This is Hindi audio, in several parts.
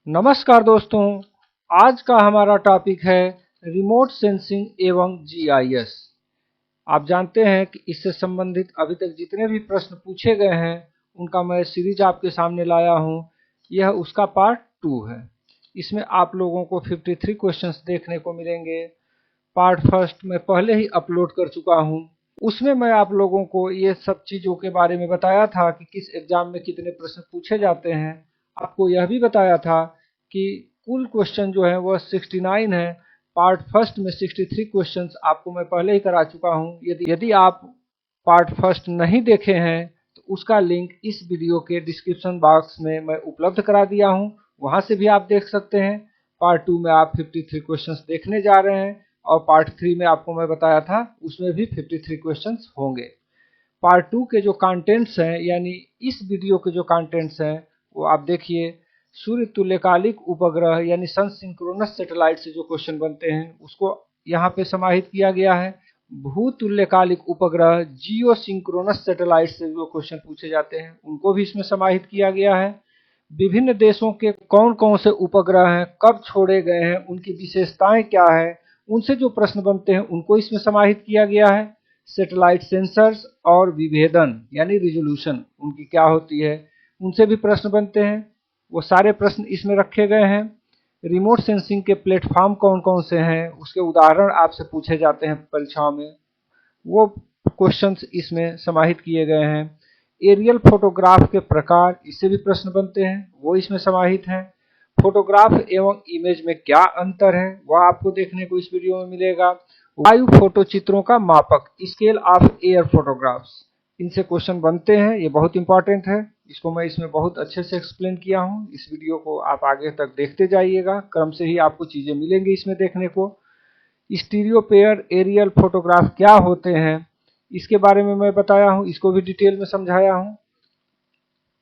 नमस्कार दोस्तों, आज का हमारा टॉपिक है रिमोट सेंसिंग एवं जीआईएस। आप जानते हैं कि इससे संबंधित अभी तक जितने भी प्रश्न पूछे गए हैं उनका मैं सीरीज आपके सामने लाया हूं। यह उसका पार्ट 2 है। इसमें आप लोगों को 53 क्वेश्चंस देखने को मिलेंगे। पार्ट फर्स्ट मैं पहले ही अपलोड कर चुका हूं। उसमें मैं आप लोगों को ये सब चीज़ों के बारे में बताया था कि किस एग्जाम में कितने प्रश्न पूछे जाते हैं। आपको यह भी बताया था कि कुल क्वेश्चन जो है वह 69 है। पार्ट फर्स्ट में 63 क्वेश्चंस आपको मैं पहले ही करा चुका हूं। यदि आप पार्ट फर्स्ट नहीं देखे हैं तो उसका लिंक इस वीडियो के डिस्क्रिप्शन बॉक्स में मैं उपलब्ध करा दिया हूं, वहां से भी आप देख सकते हैं। पार्ट 2 में आप 53 क्वेश्चंस देखने जा रहे हैं और पार्ट 3 में आपको मैं बताया था उसमें भी 53 क्वेश्चंस होंगे। पार्ट 2 के जो कंटेंट्स हैं यानी इस वीडियो के जो कंटेंट्स हैं वो आप देखिए। सूर्य तुल्यकालिक उपग्रह यानी सन सिंक्रोनस सैटेलाइट से जो क्वेश्चन बनते हैं उसको यहाँ पे समाहित किया गया है। भू तुल्यकालिक उपग्रह जियो सिंक्रोनस सैटेलाइट से जो क्वेश्चन पूछे जाते हैं उनको भी इसमें समाहित किया गया है। विभिन्न देशों के कौन कौन से उपग्रह हैं, कब छोड़े गए हैं, उनकी विशेषताएं क्या है, उनसे जो प्रश्न बनते हैं उनको इसमें समाहित किया गया है। सैटेलाइट सेंसर्स और विभेदन यानी रिजोल्यूशन उनकी क्या होती है, उनसे भी प्रश्न बनते हैं। वो सारे प्रश्न इसमें रखे गए हैं। रिमोट सेंसिंग के प्लेटफॉर्म कौन कौन से हैं, उसके उदाहरण आपसे पूछे जाते हैं परीक्षाओं में, वो क्वेश्चंस इसमें समाहित किए गए हैं। एरियल फोटोग्राफ के प्रकार, इससे भी प्रश्न बनते हैं, वो इसमें समाहित हैं। फोटोग्राफ एवं इमेज में क्या अंतर है वह आपको देखने को इस वीडियो में मिलेगा। वायु फोटो चित्रों का मापक, स्केल ऑफ एयर फोटोग्राफ्स, इनसे क्वेश्चन बनते हैं। ये बहुत इंपॉर्टेंट है, इसको मैं इसमें बहुत अच्छे से एक्सप्लेन किया हूँ। इस वीडियो को आप आगे तक देखते जाइएगा, क्रम से ही आपको चीजें मिलेंगी इसमें देखने को। स्टीरियो पेयर एरियल फोटोग्राफ क्या होते हैं इसके बारे में मैं बताया हूं, इसको भी डिटेल में समझाया हूं।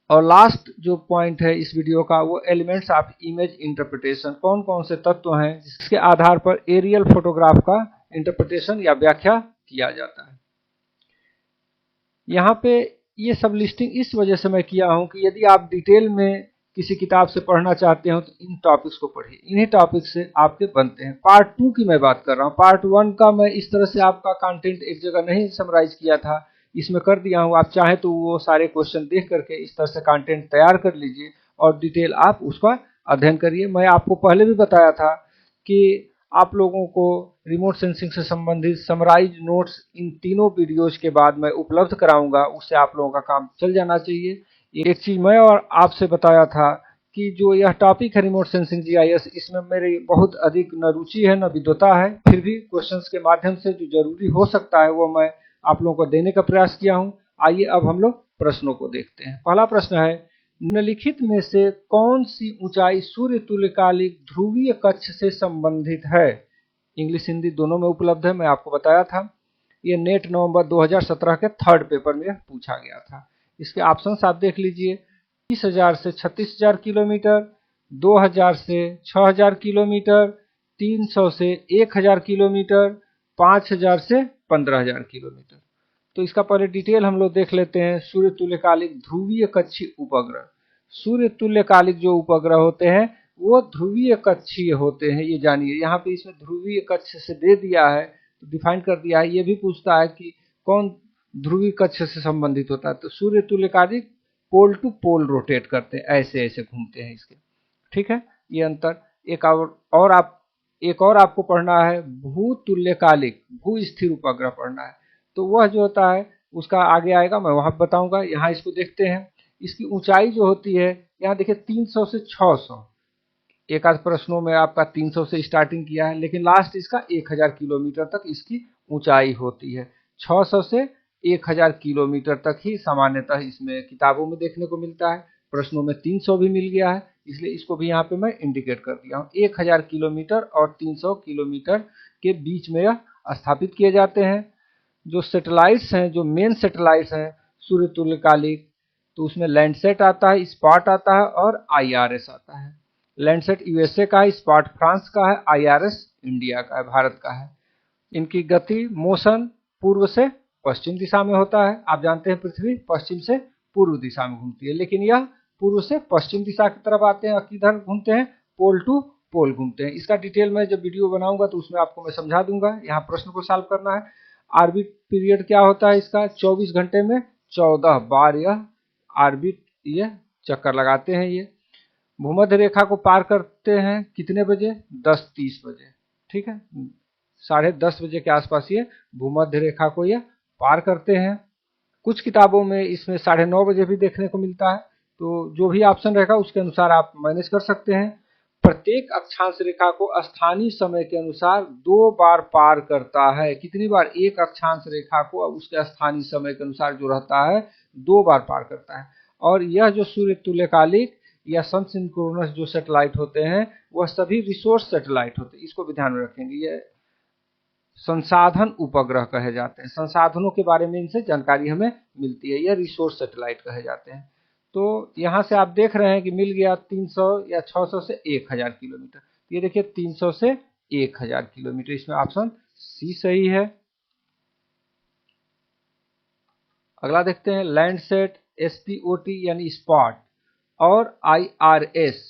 और लास्ट जो पॉइंट है इस वीडियो का वो एलिमेंट्स ऑफ इमेज इंटरप्रिटेशन, कौन कौन से तत्व हैं जिसके आधार पर एरियल फोटोग्राफ का इंटरप्रिटेशन या व्याख्या किया जाता है। यहाँ पे ये सब लिस्टिंग इस वजह से मैं किया हूँ कि यदि आप डिटेल में किसी किताब से पढ़ना चाहते हो तो इन टॉपिक्स को पढ़िए, इन्हीं टॉपिक से आपके बनते हैं। पार्ट 2 की मैं बात कर रहा हूँ। पार्ट 1 का मैं इस तरह से आपका कंटेंट एक जगह नहीं समराइज किया था, इसमें कर दिया हूँ। आप चाहें तो वो सारे क्वेश्चन देख करके इस तरह से कंटेंट तैयार कर लीजिए और डिटेल आप उसका अध्ययन करिए। मैं आपको पहले भी बताया था कि आप लोगों को रिमोट सेंसिंग से संबंधित समराइज नोट्स इन तीनों वीडियोज के बाद मैं उपलब्ध कराऊंगा, उससे आप लोगों का काम चल जाना चाहिए। एक चीज मैं और आपसे बताया था कि जो यह टॉपिक है रिमोट सेंसिंग जीआईएस, इसमें मेरी बहुत अधिक न रुचि है न विद्वता है, फिर भी क्वेश्चंस के माध्यम से जो जरूरी हो सकता है वो मैं आप लोगों को देने का प्रयास किया हूँ। आइए अब हम लोग प्रश्नों को देखते हैं। पहला प्रश्न है, निम्नलिखित में से कौन सी ऊंचाई सूर्य तुल्यकालिक ध्रुवीय कक्ष से संबंधित है। इंग्लिश हिंदी दोनों में उपलब्ध है, मैं आपको बताया था। ये नेट नवंबर 2017 के थर्ड पेपर में पूछा गया था। इसके ऑप्शंस आप देख लीजिए। 30,000 से 36,000 किलोमीटर, 2,000 से 6,000 किलोमीटर, 300 से 1,000 किलोमीटर, 5,000 से 15,000 किलोमीटर। तो इसका पहले डिटेल हम लोग देख लेते हैं। सूर्य तुल्यकालिक ध्रुवीय कक्षीय उपग्रह, सूर्य तुल्यकालिक जो उपग्रह होते हैं वो ध्रुवीय कक्षीय होते हैं, ये जानिए। यहाँ पे इसमें ध्रुवीय कक्ष से दे दिया है, तो डिफाइन कर दिया है। ये भी पूछता है कि कौन ध्रुवीय कक्ष से संबंधित होता है, तो सूर्य तुल्यकालिक पोल टू पोल रोटेट करते हैं, ऐसे ऐसे घूमते हैं इसके। ठीक है, ये अंतर। एक और आपको पढ़ना है भू तुल्यकालिक, भू स्थिर उपग्रह पढ़ना है। तो वह जो होता है उसका आगे आएगा, मैं वहां बताऊंगा। यहाँ इसको देखते हैं। इसकी ऊंचाई जो होती है, यहाँ देखिए 300 से 600। एक आध प्रश्नों में आपका 300 से स्टार्टिंग किया है, लेकिन लास्ट इसका 1,000 किलोमीटर तक इसकी ऊंचाई होती है। 600 से 1,000 किलोमीटर तक ही सामान्यतः इसमें किताबों में देखने को मिलता है। प्रश्नों में 300 भी मिल गया है, इसलिए इसको भी यहाँ पे मैं इंडिकेट कर दिया हूँ। 1,000 किलोमीटर और 300 किलोमीटर के बीच में यह स्थापित किए जाते हैं। जो सैटेलाइट्स हैं, जो मेन सैटेलाइट्स हैं सूर्य तुल्यकालिक, तो उसमें लैंडसेट आता है, स्पॉट आता है और आईआरएस आता है। लैंडसेट यूएसए का है, स्पॉट फ्रांस का है, आईआरएस इंडिया का है, भारत का है। इनकी गति मोशन पूर्व से पश्चिम दिशा में होता है। आप जानते हैं पृथ्वी पश्चिम से पूर्व दिशा में घूमती है, लेकिन यह पूर्व से पश्चिम दिशा की तरफ आते हैं और किधर घूमते हैं, पोल टू पोल घूमते हैं। इसका डिटेल में जब वीडियो बनाऊंगा तो उसमें आपको मैं समझा दूंगा। यहाँ प्रश्न को सॉल्व करना है। ऑर्बिट पीरियड क्या होता है इसका, 24 घंटे में 14 बार यह ऑर्बिट ये चक्कर लगाते हैं। ये भूमध्य रेखा को पार करते हैं कितने बजे, 10:30 बजे, ठीक है, 10:30 बजे के आसपास ये भूमध्य रेखा को ये पार करते हैं। कुछ किताबों में इसमें 9:30 बजे भी देखने को मिलता है, तो जो भी ऑप्शन रहेगा उसके अनुसार आप मैनेज कर सकते हैं। प्रत्येक अक्षांश रेखा को स्थानीय समय के अनुसार 2 बार पार करता है। कितनी बार, एक अक्षांश रेखा को उसके स्थानीय समय के अनुसार जो रहता है 2 बार पार करता है। और यह जो सूर्य तुल्यकालिक या सन सिंक्रोनस जो सैटेलाइट होते हैं वह सभी रिसोर्स सैटेलाइट होते हैं, इसको भी ध्यान में रखेंगे। ये संसाधन उपग्रह कहे जाते हैं, संसाधनों के बारे में इनसे जानकारी हमें मिलती है, यह रिसोर्स सैटेलाइट कहे जाते हैं। तो यहाँ से आप देख रहे हैं कि मिल गया 300 या 600 से 1000 किलोमीटर। ये देखिए 300 से 1000 किलोमीटर, इसमें ऑप्शन सी सही है। अगला देखते हैं लैंडसेट, एसपीओटी यानी स्पॉट और आईआरएस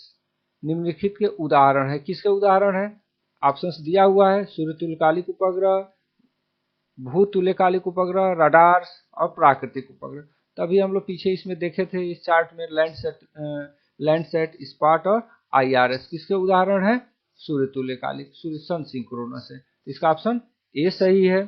निम्नलिखित के उदाहरण है। किसके उदाहरण है, ऑप्शंस दिया हुआ है, सूर्य तुल्यकालिक उपग्रह, भूतुल्यकालिक उपग्रह, रडार्स और प्राकृतिक उपग्रह। तभी हम लोग पीछे इसमें देखे थे इस चार्ट में लैंडसेट, स्पॉट और आईआरएस किसके उदाहरण है, सूर्य तुल्यकालिक, सूर्य सन सिंक्रोनस है। इसका ऑप्शन ए सही है।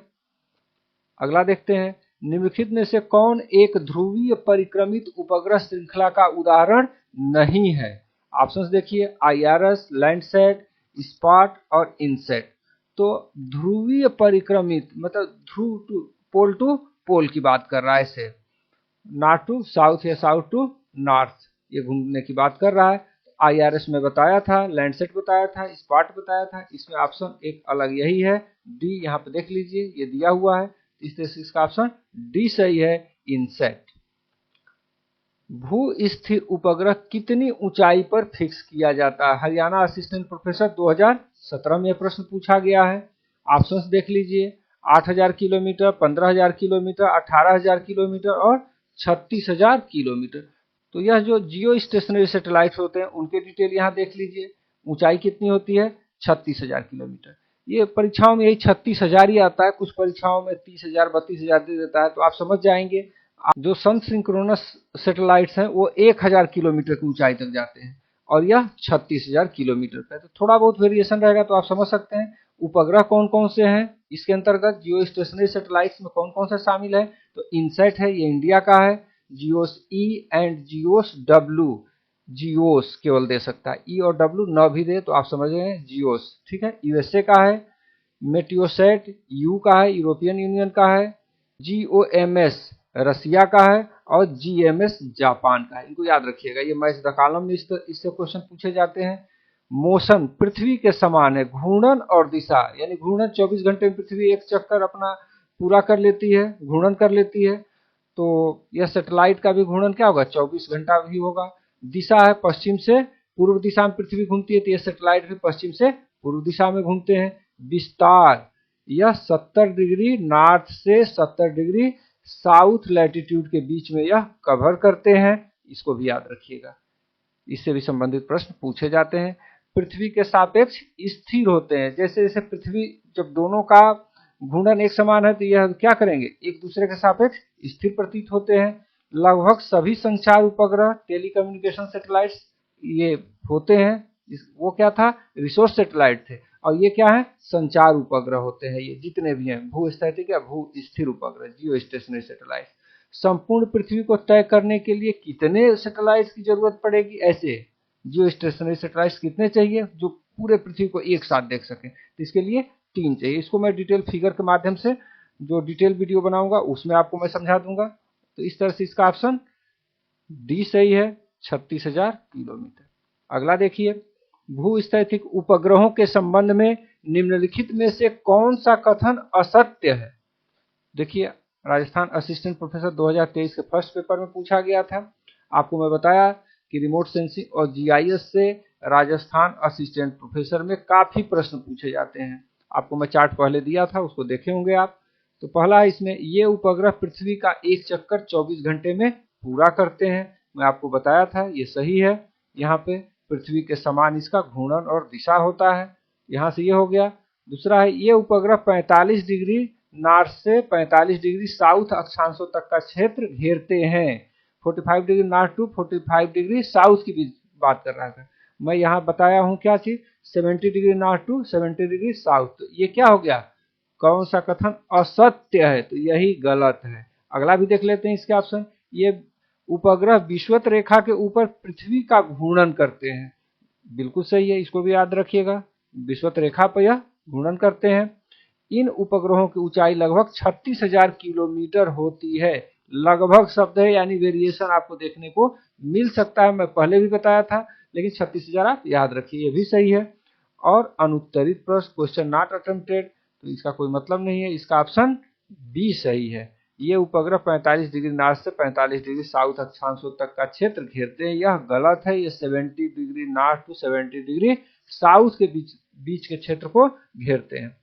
अगला देखते हैं निम्नलिखित में से कौन एक ध्रुवीय परिक्रमित उपग्रह श्रृंखला का उदाहरण नहीं है। ऑप्शंस देखिए, आईआरएस, लैंडसेट, स्पॉट और इनसेट। तो ध्रुवीय परिक्रमित मतलब ध्रुव टू पोल की बात कर रहा है, इसे नॉर्थ टू साउथ या साउथ टू नॉर्थ ये घूमने की बात कर रहा है। आईआरएस में बताया था, लैंडसेट बताया था, स्पॉट बताया था। इसमें ऑप्शन एक अलग यही है, डी यहाँ पे देख लीजिए ये दिया हुआ है, इस तरह से इसका ऑप्शन डी सही है, इनसेट। भू स्थिर उपग्रह कितनी ऊंचाई पर फिक्स किया जाता है। हरियाणा असिस्टेंट प्रोफेसर 2017 में प्रश्न पूछा गया है। ऑप्शंस देख लीजिए, 8000 किलोमीटर, 15000 किलोमीटर, 18000 किलोमीटर और 36000 किलोमीटर। तो यह जो जियो स्टेशनरी सैटेलाइट होते हैं उनके डिटेल यहाँ देख लीजिए। ऊंचाई कितनी होती है, 36000 किलोमीटर। ये परीक्षाओं में यही 36000 ही आता है, कुछ परीक्षाओं में 30000 32000 दे देता है, तो आप समझ जाएंगे। जो सन सिंक्रोनस सैटेलाइट्स हैं वो 1000 किलोमीटर की ऊंचाई तक जाते हैं और यह 36000 किलोमीटर पे। तो थोड़ा बहुत वेरिएशन रहेगा तो आप समझ सकते हैं। उपग्रह कौन कौन से हैं इसके अंतर्गत, जियो स्टेशनरी सैटेलाइट्स में कौन कौन से शामिल है, तो इनसेट है, ये इंडिया का है, Zeus E and Zeus W, Zeus केवल दे सकता है, ई और डब्ल्यू न भी दे तो आप समझ गए जियोस, ठीक है, यूएसए का है, मेटियोसेट यू का है, यूरोपियन यूनियन का है, जीओएमएस रसिया का है और जीएमएस जापान का है। इनको याद रखिएगा, ये मैच द कॉलम में इससे क्वेश्चन पूछे जाते हैं। मोशन पृथ्वी के समान है, घूर्णन और दिशा, यानी घूर्णन 24 घंटे में पृथ्वी एक चक्कर अपना पूरा कर लेती है, घूर्णन कर लेती है। तो यह सैटेलाइट का भी घूर्णन क्या होगा, 24 घंटा भी होगा। दिशा है, पश्चिम से पूर्व दिशा में पृथ्वी घूमती है, तो यह सैटेलाइट भी पश्चिम से पूर्व दिशा में घूमते हैं। विस्तार, यह 70 डिग्री नॉर्थ से 70 डिग्री साउथ लैटिट्यूड के बीच में यह कवर करते हैं, इसको भी याद रखिएगा, इससे भी संबंधित प्रश्न पूछे जाते हैं। पृथ्वी के सापेक्ष स्थिर होते हैं, जैसे जैसे पृथ्वी जब दोनों का घूर्णन एक समान है तो यह क्या करेंगे, एक दूसरे के सापेक्ष स्थिर प्रतीत होते हैं। लगभग सभी संचार उपग्रह, टेलीकम्युनिकेशन सैटेलाइट्स ये होते हैं, वो क्या था, रिसोर्स सैटेलाइट थे, और ये क्या है, संचार उपग्रह होते हैं। ये जितने भी हैं भूस्थैतिक या भू स्थिर उपग्रह, जियो स्टेशनरी सैटेलाइट। संपूर्ण पृथ्वी को तय करने के लिए कितने सैटेलाइट्स की जरूरत पड़ेगी, ऐसे जियो स्टेशनरी सैटेलाइट्स कितने चाहिए जो पूरे पृथ्वी को एक साथ देख सके, तो इसके लिए 3 चाहिए। इसको मैं डिटेल फिगर के माध्यम से जो डिटेल वीडियो बनाऊंगा उसमें आपको मैं समझा दूंगा। तो इस तरह से इसका ऑप्शन डी सही है, 36000 किलोमीटर। अगला देखिए, भूस्थैतिक उपग्रहों के संबंध में निम्नलिखित में से कौन सा कथन असत्य है। देखिए, राजस्थान असिस्टेंट प्रोफेसर 2023 के फर्स्ट पेपर में पूछा गया था। आपको मैं बताया कि रिमोट सेंसिंग और जीआईएस से राजस्थान असिस्टेंट प्रोफेसर में काफी प्रश्न पूछे जाते हैं। आपको मैं चार्ट पहले दिया था, उसको देखे होंगे आप। तो पहला इसमें, ये उपग्रह पृथ्वी का एक चक्कर 24 घंटे में पूरा करते हैं। मैं आपको बताया था, ये सही है। यहाँ पे पृथ्वी के समान इसका घूर्णन और दिशा होता है। यहाँ से ये हो गया। दूसरा है, ये उपग्रह 45 डिग्री नॉर्थ से 45 डिग्री साउथ अक्षांशों तक का क्षेत्र घेरते हैं। 45 degree north to 45 degree south की बात कर रहा था। मैं यहाँ बताया हूँ क्या चीज, 70 degree north to 70 degree south. तो ये क्या हो गया, कौन सा कथन असत्य है, तो यही गलत है। अगला भी देख लेते हैं इसके ऑप्शन। ये उपग्रह विषुवत रेखा के ऊपर पृथ्वी का घूर्णन करते हैं, बिल्कुल सही है, इसको भी याद रखिएगा, विषुवत रेखा पर यह घूर्णन करते हैं। इन उपग्रहों की ऊंचाई लगभग 36,000 किलोमीटर होती है। लगभग शब्द है, यानी वेरिएशन आपको देखने को मिल सकता है, मैं पहले भी बताया था, लेकिन 36,000 आप याद रखिए, ये भी सही है। और अनुत्तरित प्रश्न, क्वेश्चन नॉट अटेम्प्टेड, तो इसका कोई मतलब नहीं है, इसका ऑप्शन बी सही है। ये उपग्रह 45 डिग्री नॉर्थ से 45 डिग्री साउथ अक्षांशों तक का क्षेत्र घेरते हैं, यह गलत है। ये 70 degree north to 70 degree south के बीच के क्षेत्र को घेरते हैं।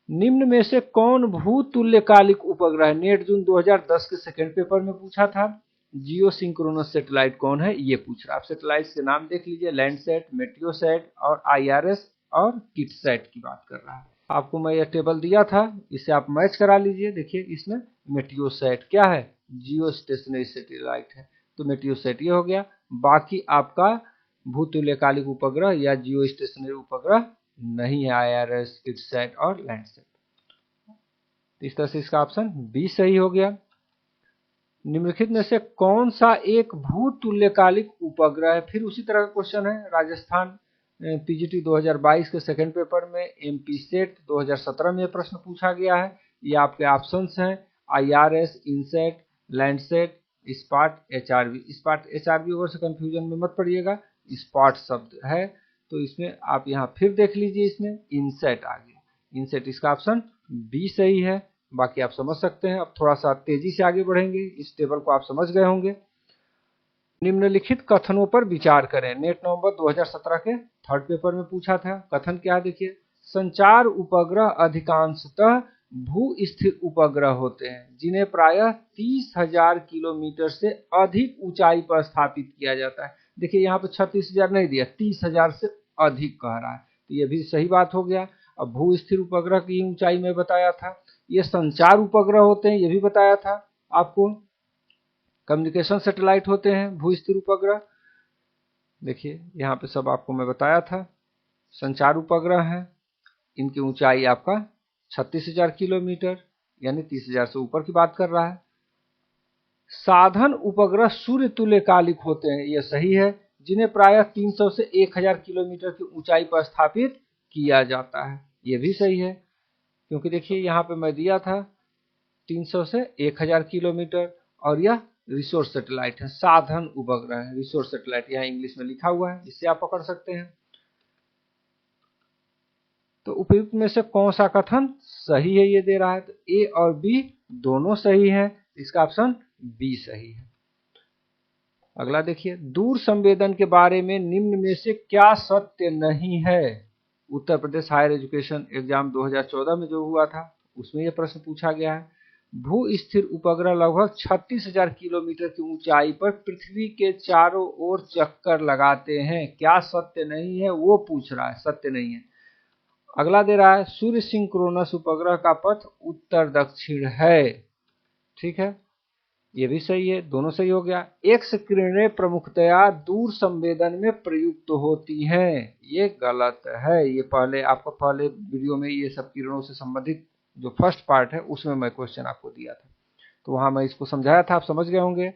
निम्न में से कौन भूतुल्यकालिक उपग्रह है, नेट जून 2010 के सेकंड पेपर में पूछा था। जियो सिंक्रोनस सैटेलाइट कौन है, ये पूछ रहा है। आप सैटेलाइट्स के नाम देख लीजिए, लैंडसैट, मेट्रियोसैट और IRS और किटसैट की बात कर रहा है। आपको मैं यह टेबल दिया था, इसे आप मैच करा लीजिए। देखिए इसमें मेट्रियोसैट क्या है, जियो स्टेशनरी सैटेलाइट है, तो मेट्रियोसैट ये हो गया। बाकी आपका भूतुल्यकालिक उपग्रह या जियो स्टेशनरी उपग्रह नहीं है, IRS, किटसैट और लैंडसैट। इस तरह से इसका ऑप्शन बी सही हो गया। निम्नलिखित में से कौन सा एक भूतुल्यकालिक उपग्रह है, फिर उसी तरह का क्वेश्चन है। राजस्थान PGT 2022 के सेकंड पेपर में, MP सेट 2017 में प्रश्न पूछा गया है। ये आपके ऑप्शंस हैं, IRS, INSAT, Landsat, SPOT, HRV। SPOT HRV over से कंफ्यूजन में मत पड़िएगा, स्पॉट शब्द है, तो इसमें आप यहाँ फिर देख लीजिए, इसमें इनसेट आ गया। इनसेट इसका ऑप्शन बी सही है। बाकी आप समझ सकते हैं। अब थोड़ा सा तेजी से आगे बढ़ेंगे, इस टेबल को आप समझ गए होंगे। निम्नलिखित कथनों पर विचार करें, नेट नवंबर 2017 के थर्ड पेपर में पूछा था। कथन क्या देखिए, संचार उपग्रह अधिकांशतः भू स्थिर उपग्रह होते हैं, जिन्हें प्रायः 30,000 किलोमीटर से अधिक ऊंचाई पर स्थापित किया जाता है। देखिए यहाँ पे 36,000 नहीं दिया, 30,000 से अधिक कह रहा है, तो ये भी सही बात हो गया। अब भू स्थिर उपग्रह की ऊंचाई में बताया था। ये संचार उपग्रह होते हैं, ये भी बताया था आपको। कम्युनिकेशन सैटेलाइट होते हैं भू स्थिर उपग्रह। देखिए यहाँ पे सब आपको मैं बताया था। संचार उपग्रह है, इनकी ऊंचाई आपका 36,000 किलोमीटर, यानी 30,000 से ऊपर की बात कर रहा है। साधन उपग्रह सूर्य तुल्यकालिक होते हैं, यह सही है, जिन्हें प्रायः 300 से 1000 किलोमीटर की ऊंचाई पर स्थापित किया जाता है, यह भी सही है। क्योंकि देखिए यहाँ पे मैं दिया था 300 से 1000 किलोमीटर, और यह रिसोर्स सैटेलाइट है, साधन उपग्रह है, रिसोर्स सैटेलाइट यहाँ इंग्लिश में लिखा हुआ है, इससे आप पकड़ सकते हैं। तो उपयुक्त में से कौन सा कथन सही है, ये दे रहा है, तो ए और बी दोनों सही है, इसका ऑप्शन बी सही है। अगला देखिए, दूर संवेदन के बारे में निम्न में से क्या सत्य नहीं है। Uttar Pradesh higher education exam 2014 में जो हुआ था, उसमें यह प्रश्न पूछा गया है। भू स्थिर उपग्रह लगभग 36,000 किलोमीटर की ऊंचाई पर पृथ्वी के चारों ओर चक्कर लगाते हैं, क्या सत्य नहीं है, वो पूछ रहा है, सत्य नहीं है। अगला दे रहा है, सूर्य सिंक्रोनस उपग्रह का पथ उत्तर दक्षिण है, ठीक है, ये भी सही है, दोनों सही हो गया। एक्स किरणें प्रमुखतया दूर संवेदन में प्रयुक्त होती हैं, ये गलत है। ये पहले वीडियो में ये सब किरणों से संबंधित जो फर्स्ट पार्ट है उसमें मैं क्वेश्चन आपको दिया था, तो वहां मैं इसको समझाया था, आप समझ गए होंगे।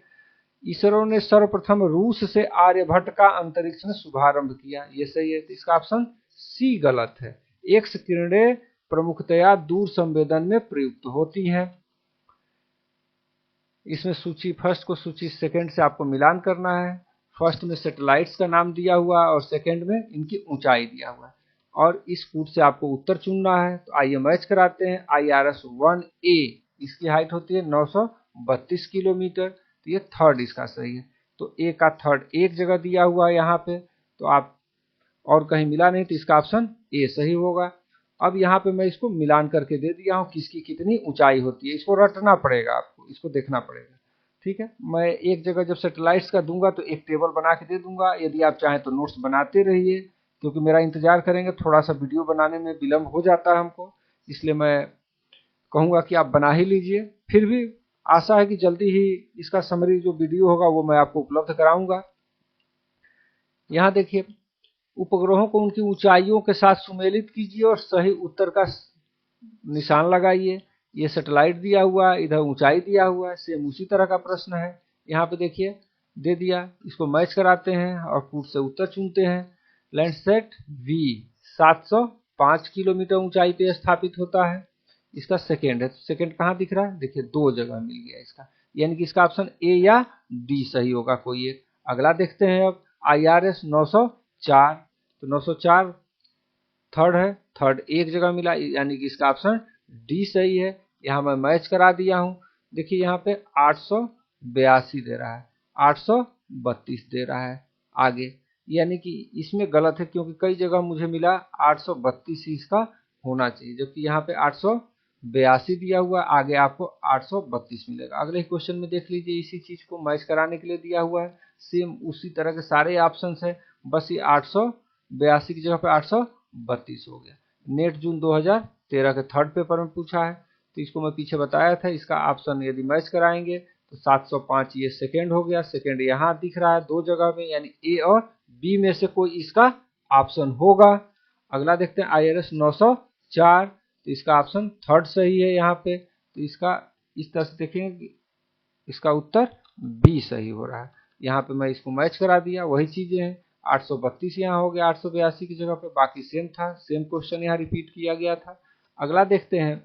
इसरो ने सर्वप्रथम रूस से आर्यभट्ट का अंतरिक्ष में शुभारंभ किया, ये सही है, तो इसका ऑप्शन सी गलत है। एक्स किरणें प्रमुखतया दूर संवेदन में प्रयुक्त होती हैं। इसमें सूची फर्स्ट को सूची सेकंड से आपको मिलान करना है। फर्स्ट में सैटेलाइट्स का नाम दिया हुआ है और सेकंड में इनकी ऊंचाई दिया हुआ है, और इस कूट से आपको उत्तर चुनना है। तो आइए मैच कराते हैं। IRS 1A, इसकी हाइट होती है 932 किलोमीटर, तो ये थर्ड इसका सही है। तो ए का थर्ड एक जगह दिया हुआ है यहाँ पे, तो आप और कहीं मिला नहीं, तो इसका ऑप्शन ए सही होगा। अब यहाँ पे मैं इसको मिलान करके दे दिया हूँ किसकी कितनी ऊंचाई होती है, इसको रटना पड़ेगा आपको, इसको देखना पड़ेगा। ठीक है, मैं एक जगह जब सैटेलाइट्स का दूंगा तो एक टेबल बना के दे दूंगा, यदि आप चाहें तो नोट्स बनाते रहिए, क्योंकि मेरा इंतजार करेंगे, थोड़ा सा वीडियो बनाने में विलम्ब हो जाता है हमको, इसलिए मैं कहूँगा कि आप बना ही लीजिए। फिर भी आशा है कि जल्दी ही इसका समरी जो वीडियो होगा वो मैं आपको उपलब्ध कराऊंगा। यहाँ देखिए, उपग्रहों को उनकी ऊंचाइयों के साथ सुमेलित कीजिए और सही उत्तर का निशान लगाइए। ये सैटेलाइट दिया हुआ है, इधर ऊंचाई दिया हुआ है, सेम उसी तरह का प्रश्न है। यहाँ पे देखिए दे दिया, इसको मैच कराते हैं और कूट से उत्तर चुनते हैं। लैंडसैट वी 705 किलोमीटर ऊंचाई पे स्थापित होता है। इसका सेकेंड है, तो सेकेंड कहाँ दिख रहा है, देखिए दो जगह मिल गया इसका, यानी कि इसका ऑप्शन ए या डी सही होगा कोई एक। अगला देखते हैं अब IRS 904, तो 904 थर्ड है, थर्ड एक जगह मिला, यानी कि इसका ऑप्शन डी सही है। यहाँ मैं मैच करा दिया हूँ, देखिए यहाँ पे 882 दे रहा है, 832 दे रहा है आगे, यानी कि इसमें गलत है, क्योंकि कई जगह मुझे मिला 832 ही इसका होना चाहिए, जबकि यहाँ पे 882 दिया हुआ है, आगे आपको 832 मिलेगा। अगले क्वेश्चन में देख लीजिए, इसी चीज को मैच कराने के लिए दिया हुआ है, सेम उसी तरह के सारे ऑप्शन है, बस ये 882 की जगह पे 832 हो गया। नेट जून 2013 के थर्ड पेपर में पूछा है, तो इसको मैं पीछे बताया था, इसका ऑप्शन यदि मैच कराएंगे तो 705 ये सेकेंड हो गया, सेकेंड यहाँ दिख रहा है दो जगह में, यानी ए और बी में से कोई इसका ऑप्शन होगा। अगला देखते हैं IRS 904, तो इसका ऑप्शन थर्ड सही है यहाँ पे, तो इसका इस तरह से देखेंगे कि इसका उत्तर बी सही हो रहा है। यहाँ पे मैं इसको मैच करा दिया, वही चीजें हैं, 832 यहाँ हो गया 882 की जगह पे, बाकी सेम था, सेम क्वेश्चन यहाँ रिपीट किया गया था। अगला देखते हैं,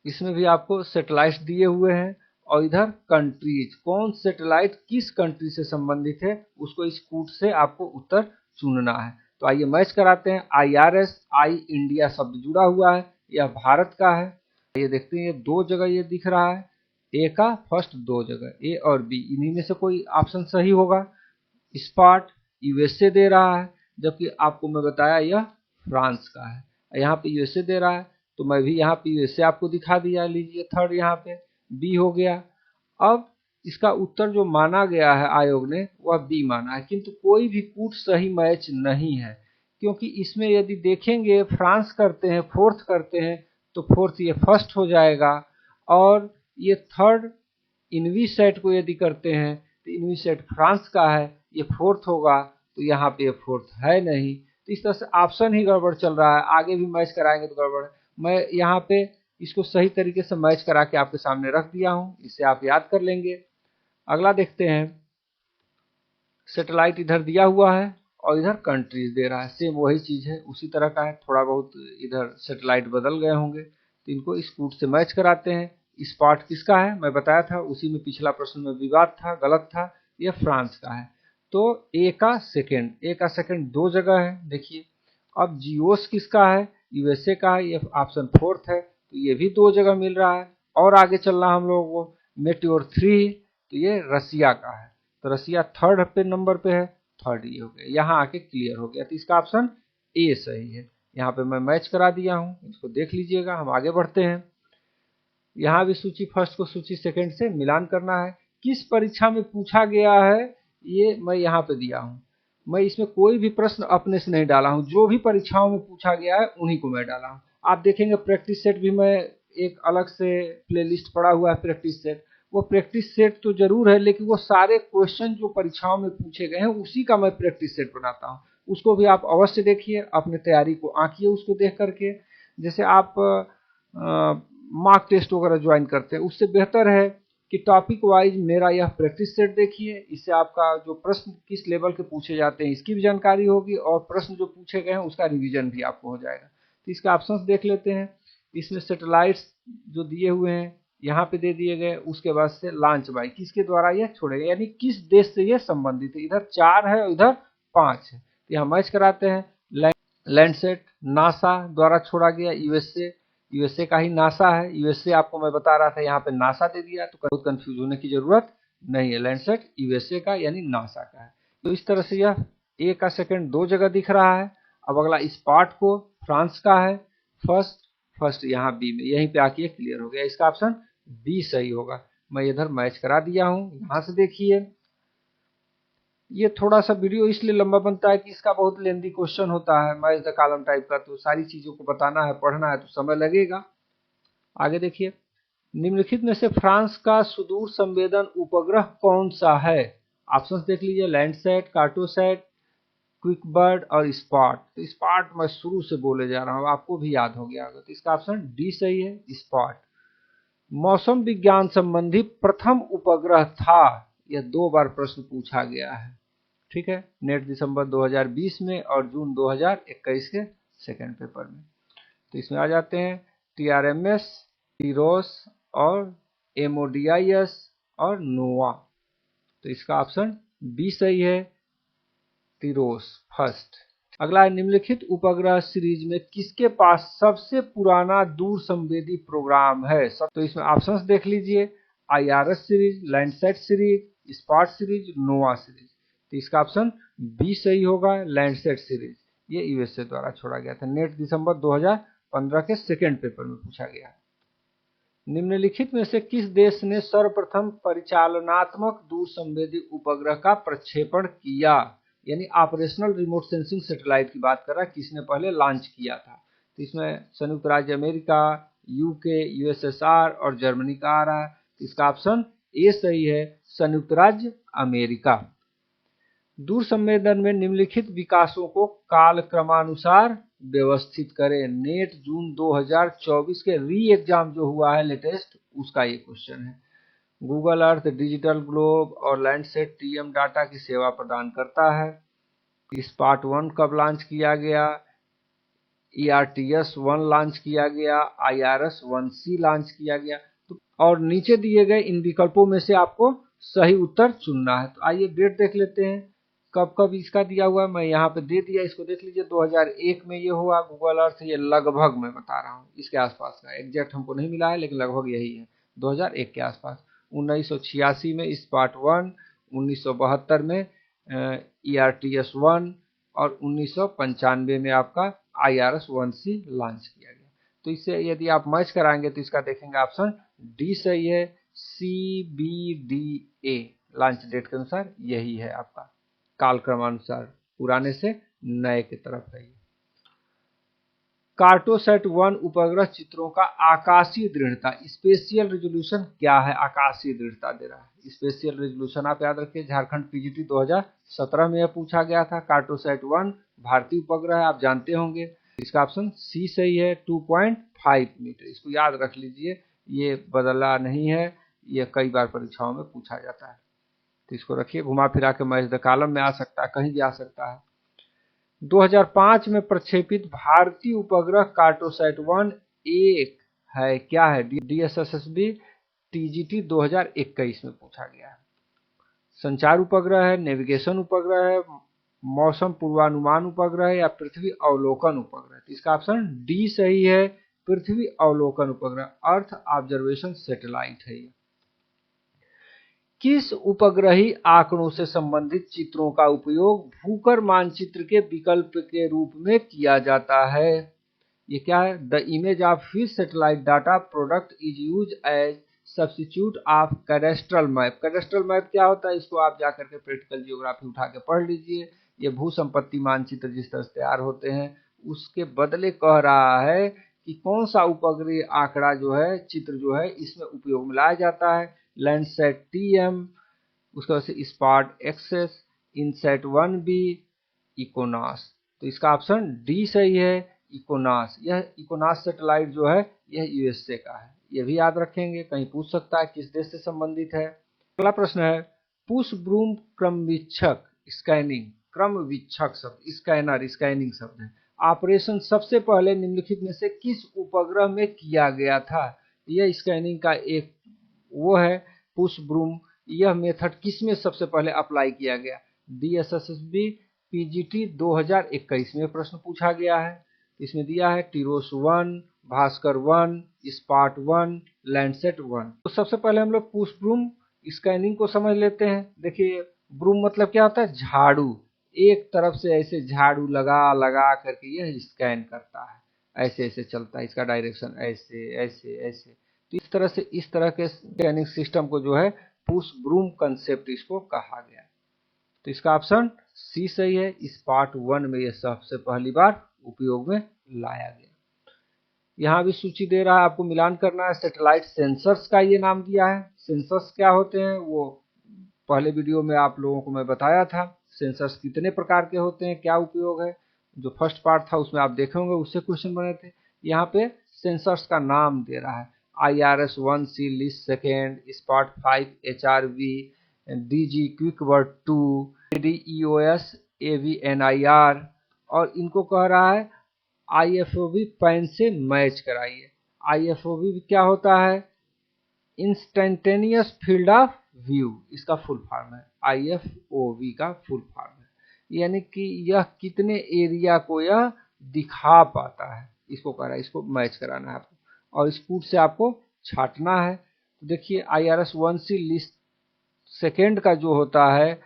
इसमें भी आपको सैटेलाइट दिए हुए हैं और इधर कंट्रीज, कौन सैटेलाइट किस कंट्री से संबंधित है उसको इस कूट से आपको उत्तर चुनना है। तो आइए मैच कराते हैं। IRS आई इंडिया शब्द जुड़ा हुआ है, यह भारत का है। ये देखते हैं, ये दो जगह ये दिख रहा है, ए का फर्स्ट दो जगह ए और बी, इन्हीं में से कोई ऑप्शन सही होगा। स्पार्ट USA दे रहा है, जबकि आपको मैं बताया यह फ्रांस का है, यहाँ पे USA दे रहा है, तो मैं भी यहाँ पे USA आपको दिखा दिया, लीजिए थर्ड यहाँ पे बी हो गया। अब इसका उत्तर जो माना गया है आयोग ने वह बी माना है, किंतु कोई भी कूट सही मैच नहीं है, क्योंकि इसमें यदि देखेंगे फ्रांस करते हैं, फोर्थ करते हैं, तो फोर्थ ये फर्स्ट हो जाएगा, और ये थर्ड इनवी सेट को यदि करते हैं तो इनवी सेट फ्रांस का है, ये फोर्थ होगा, तो यहाँ पे ये फोर्थ है नहीं, तो इस तरह से ऑप्शन ही गड़बड़ चल रहा है, आगे भी मैच कराएंगे तो गड़बड़ है। मैं यहाँ पे इसको सही तरीके से मैच करा के आपके सामने रख दिया हूँ, इससे आप याद कर लेंगे। अगला देखते हैं, सैटेलाइट इधर दिया हुआ है और इधर कंट्रीज दे रहा है, सेम वही चीज है, उसी तरह का है, थोड़ा बहुत इधर सैटेलाइट बदल गए होंगे, तो इनको इस कूट से मैच कराते हैं। इस पार्ट किसका है मैं बताया था, उसी में पिछला प्रश्न में विवाद था, गलत था, यह फ्रांस का है। तो ए का सेकेंड दो जगह है, देखिए। अब जियोस किसका है, USA का है, ये ऑप्शन फोर्थ है, तो ये भी दो जगह मिल रहा है। और आगे चलना हम लोगों को, मेट्योर 3, तो ये रसिया का है, तो रसिया थर्ड पे नंबर पे है, थर्ड ये हो गया, यहाँ आके क्लियर हो गया, तो इसका ऑप्शन ए सही है। यहाँ पे मैं मैच करा दिया हूँ, इसको देख लीजिएगा। हम आगे बढ़ते हैं, यहाँ भी सूची फर्स्ट को सूची सेकंड से मिलान करना है। किस परीक्षा में पूछा गया है ये मैं यहाँ पे दिया हूँ, मैं इसमें कोई भी प्रश्न अपने से नहीं डाला हूँ, जो भी परीक्षाओं में पूछा गया है उन्हीं को मैं डाला हूँ। आप देखेंगे प्रैक्टिस सेट भी मैं एक अलग से प्लेलिस्ट पड़ा हुआ है, प्रैक्टिस सेट, वो प्रैक्टिस सेट तो जरूर है, लेकिन वो सारे क्वेश्चन जो परीक्षाओं में पूछे गए हैं उसी का मैं प्रैक्टिस सेट बनाता हूँ, उसको भी आप अवश्य देखिए, अपने तैयारी को आंकिए उसको देख करके। जैसे आप मार्क टेस्ट वगैरह ज्वाइन करते हैं, उससे बेहतर है कि टॉपिक वाइज मेरा यह प्रैक्टिस सेट देखिए, इससे आपका जो प्रश्न किस लेवल के पूछे जाते हैं इसकी भी जानकारी होगी, और प्रश्न जो पूछे गए हैं उसका रिवीजन भी आपको हो जाएगा। तो इसके ऑप्शंस देख लेते हैं, इसमें सैटेलाइट्स जो दिए हुए हैं यहाँ पे दे दिए गए, उसके बाद से लॉन्च बाय किसके द्वारा यह छोड़े गए, यानी किस देश से यह संबंधित है, इधर 4 है और इधर 5 है, तो यहाँ मैच कराते हैं। लैंडसेट नासा द्वारा छोड़ा गया, यूएसए का ही नासा है, यूएसए आपको मैं बता रहा था, यहाँ पे नासा दे दिया, तो बहुत कंफ्यूज होने की जरूरत नहीं है, लैंडसेट यूएसए का यानी नासा का है। तो इस तरह से यह ए का सेकंड दो जगह दिख रहा है। अब अगला इस पार्ट को फ्रांस का है, फर्स्ट यहाँ बी में, यहीं पे आके क्लियर हो गया, इसका ऑप्शन बी सही होगा। मैं इधर मैच करा दिया हूं। यहां से देखिए, ये थोड़ा सा वीडियो इसलिए लंबा बनता है कि इसका बहुत लेंदी क्वेश्चन होता है मैच द कॉलम टाइप का, तो सारी चीजों को बताना है, पढ़ना है, तो समय लगेगा। आगे देखिए, निम्नलिखित में से फ्रांस का सुदूर संवेदन उपग्रह कौन सा है? ऑप्शंस देख लीजिए, लैंडसैट, कार्टोसैट, क्विकबर्ड और स्पॉट। तो स्पॉट मैं शुरू से बोले जा रहा हूं, आपको भी याद हो गया होगा, तो इसका ऑप्शन डी सही है, स्पॉट। मौसम विज्ञान संबंधी प्रथम उपग्रह था, यह 2 बार प्रश्न पूछा गया है। ठीक है, नेट दिसंबर 2020 में और जून 2021 के सेकंड पेपर में। तो इसमें आ जाते हैं टीआरएमएस, टीरोस और एमओडीआईएस और नोवा। तो इसका ऑप्शन बी सही है, टीरोस फर्स्ट। अगला है, निम्नलिखित उपग्रह सीरीज में किसके पास सबसे पुराना दूर संवेदी प्रोग्राम है? तो इसमें ऑप्शंस देख लीजिए, IRS series, Landsat series, SPOT series, NOAA series. तो इसका ऑप्शन बी सही होगा, लैंडसैट सीरीज। ये यूएसए द्वारा छोड़ा गया था, नेट दिसंबर 2015 के सेकेंड पेपर में पूछा गया। निम्नलिखित में से किस देश ने सर्वप्रथम परिचालनात्मक दूर संवेदी उपग्रह का प्रक्षेपण किया? यानी ऑपरेशनल रिमोट सेंसिंग सैटेलाइट की बात कर रहा है, किसने पहले लॉन्च किया था? तो इसमें संयुक्त राज्य अमेरिका, यूके, यूएसएसआर और जर्मनी का आ रहा है। तो इसका ऑप्शन ए सही है, संयुक्त राज्य अमेरिका। दूर संवेदन में निम्नलिखित विकासों को कालक्रमानुसार व्यवस्थित करें। नेट जून 2024 के री एग्जाम जो हुआ है लेटेस्ट, उसका ये क्वेश्चन है। गूगल अर्थ, डिजिटल ग्लोब और लैंडसेट टीएम डाटा की सेवा प्रदान करता है। स्पॉट 1 कब लॉन्च किया गया? ERTS 1 लॉन्च किया गया, IRS 1C लॉन्च किया गया। तो और नीचे दिए गए इन विकल्पों में से आपको सही उत्तर चुनना है। तो आइए डेट देख लेते हैं, कब कब इसका दिया हुआ है, मैं यहाँ पे दे दिया, इसको देख लीजिए। 2001 में ये हुआ गूगल अर्थ, ये लगभग मैं बता रहा हूँ इसके आसपास का, एग्जैक्ट हमको नहीं मिला है लेकिन लगभग यही है, 2001 के आसपास। 1986 में स्पॉट 1, 1972 में ERTS 1 और 1995 में आपका IRS 1C लॉन्च किया गया। तो इससे यदि आप मैच कराएंगे तो इसका देखेंगे ऑप्शन डी सही है, CBDA लॉन्च डेट के अनुसार यही है आपका, कालक्रमानुसार पुराने से नए की तरफ है। कार्टोसैट 1 उपग्रह चित्रों का आकाशीय दृढ़ता, स्पेशियल रेजोल्यूशन क्या है? आकाशीय दृढ़ता दे रहा है। स्पेशियल रेजोल्यूशन आप याद रखिए, झारखंड पीजीटी 2017 में यह पूछा गया था। कार्टोसैट 1 भारतीय उपग्रह है, आप जानते होंगे। इसका ऑप्शन सी सही है, 2.5 मीटर। इसको याद रख लीजिए, ये बदला नहीं है, ये कई बार परीक्षाओं में पूछा जाता है। तो इसको रखिए, घुमा फिरा के मैच द कॉलम में आ सकता है, कहीं भी आ सकता है। 2005 में प्रक्षेपित भारतीय उपग्रह कार्टोसैट 1 एक है, क्या है? DSSSB TGT 2021 में पूछा गया है। संचार उपग्रह है, नेविगेशन उपग्रह है, मौसम पूर्वानुमान उपग्रह है या पृथ्वी अवलोकन उपग्रह? तो इसका ऑप्शन डी सही है, पृथ्वी अवलोकन उपग्रह, अर्थ ऑब्जर्वेशन सैटेलाइट है ये। किस उपग्रही आंकड़ों से संबंधित चित्रों का उपयोग भूकर मानचित्र के विकल्प के रूप में किया जाता है? ये क्या है? The image of fish satellite data product is use as substitute of cadastral map. Cadastral map क्या होता है? इसको आप जाकर के प्रैक्टिकल जियोग्राफी उठा के पढ़ लीजिए। ये भू संपत्ति मानचित्र जिस तरह से तैयार होते हैं, उसके बदले कह रहा है कि कौन सा उपग्रही आंकड़ा जो है, चित्र जो है, इसमें उपयोग में लाया जाता है। लैंडसैट TM, उसके बाद से स्पॉट XS, इनसैट 1B, इकोनास। तो इसका ऑप्शन डी सही है, इकोनास। यह इकोनास सैटेलाइट जो है, यह यूएसए का है, यह भी याद रखेंगे, कहीं पूछ सकता है किस देश से संबंधित है। अगला प्रश्न है, पुश ब्रूम क्रमवीक्षक स्कैनिंग, क्रमवीक्षक शब्द स्कैनर स्कैनिंग शब्द है, ऑपरेशन सबसे पहले निम्नलिखित में से किस उपग्रह में किया गया था? यह स्कैनिंग का एक वो है पुश ब्रूम। यह मेथड किस में सबसे पहले अप्लाई किया गया? DSSSB PGT 2021 में प्रश्न पूछा गया है। इसमें दिया है टीरोस 1, भास्कर 1, स्पॉट 1, लैंडसेट 1। तो सबसे पहले हम लोग पुश ब्रूम स्कैनिंग को समझ लेते हैं। देखिए, ब्रूम मतलब क्या होता है? झाड़ू। एक तरफ से ऐसे झाड़ू लगा लगा करके यह स्कैन करता है, ऐसे ऐसे चलता है, इसका डायरेक्शन ऐसे ऐसे ऐसे। तो इस तरह के स्कैनिंग सिस्टम को जो है पुश ब्रूम कंसेप्ट इसको कहा गया। तो इसका ऑप्शन सी सही है। इस पार्ट 1 में यह सबसे पहली बार उपयोग में लाया गया। यहाँ भी सूची दे रहा है, आपको मिलान करना है। सैटेलाइट सेंसर्स का ये नाम दिया है। सेंसर्स क्या होते हैं वो पहले वीडियो में आप लोगों को मैं बताया था। सेंसर्स कितने प्रकार के होते हैं, क्या उपयोग है, जो फर्स्ट पार्ट था उसमें आप देखे होंगे, उससे क्वेश्चन बने थे। यहाँ पे सेंसर्स का नाम दे रहा है। IRS-1C list second, spot 5 HRV, DG क्विकवर्ड 2, ADEOS AVNIR, और इनको कह रहा है IFOV पैन से मैच कराइए। IFOV क्या होता है? इंस्टेंटेनियस फील्ड ऑफ व्यू, इसका फुल फॉर्म है। IFOV का फुल फॉर्म है, यानी कि यह कितने एरिया को यह दिखा पाता है, इसको कह रहा है। इसको मैच कराना है आपको और स्पूट से आपको छाटना है। तो देखिए IRS-1C लिस्ट सेकेंड का जो होता है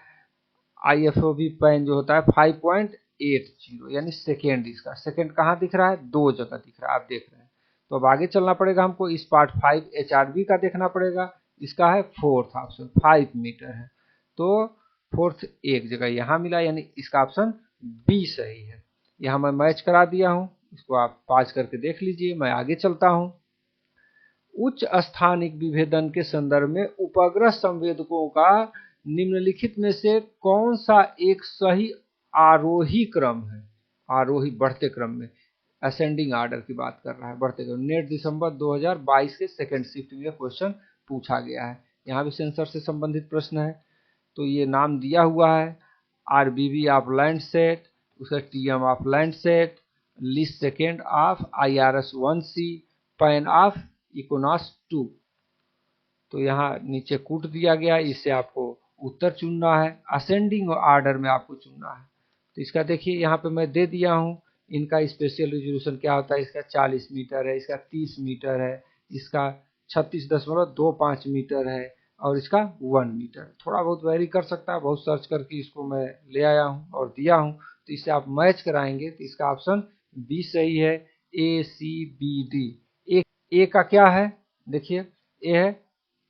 IFOV पैन जो होता है 5.80, यानी सेकेंड। इसका सेकेंड कहाँ दिख रहा है? 2 जगह दिख रहा है, आप देख रहे हैं। तो अब आगे चलना पड़ेगा हमको। इस पार्ट 5 HRV का देखना पड़ेगा। इसका है फोर्थ ऑप्शन, 5 मीटर है। तो फोर्थ एक जगह यहाँ मिला, यानी इसका ऑप्शन बी सही है। यहाँ मैं मैच करा दिया हूँ, इसको आप पाज करके देख लीजिए। मैं आगे चलता हूँ। उच्च स्थानिक विभेदन के संदर्भ में उपग्रह संवेदकों का निम्नलिखित में से कौन सा एक सही आरोही क्रम है? आरोही बढ़ते क्रम में, असेंडिंग आर्डर की बात कर रहा है, बढ़ते क्रम। नेट दिसंबर 2022 के सेकंड शिफ्ट में क्वेश्चन पूछा गया है। यहाँ भी सेंसर से संबंधित प्रश्न है। तो ये नाम दिया हुआ है, RBB ऑफ लैंडसेट, उसका TM of Landsat, LISS second of IRS-1C, pan of Ikonos 2। तो यहाँ नीचे कूट दिया गया, इससे आपको उत्तर चुनना है। असेंडिंग ऑर्डर में आपको चुनना है। तो इसका देखिए यहाँ पे मैं दे दिया हूँ। इनका स्पेशल रेजोल्यूशन क्या होता है? इसका 40 मीटर है, इसका 30 मीटर है, इसका 36.25 मीटर है, और इसका 1 मीटर। थोड़ा बहुत वेरी कर सकता है, बहुत सर्च करके इसको मैं ले आया हूँ और दिया हूँ। तो इससे आप मैच कराएंगे तो इसका ऑप्शन बी सही है। ACBD। ए का क्या है? देखिए ए है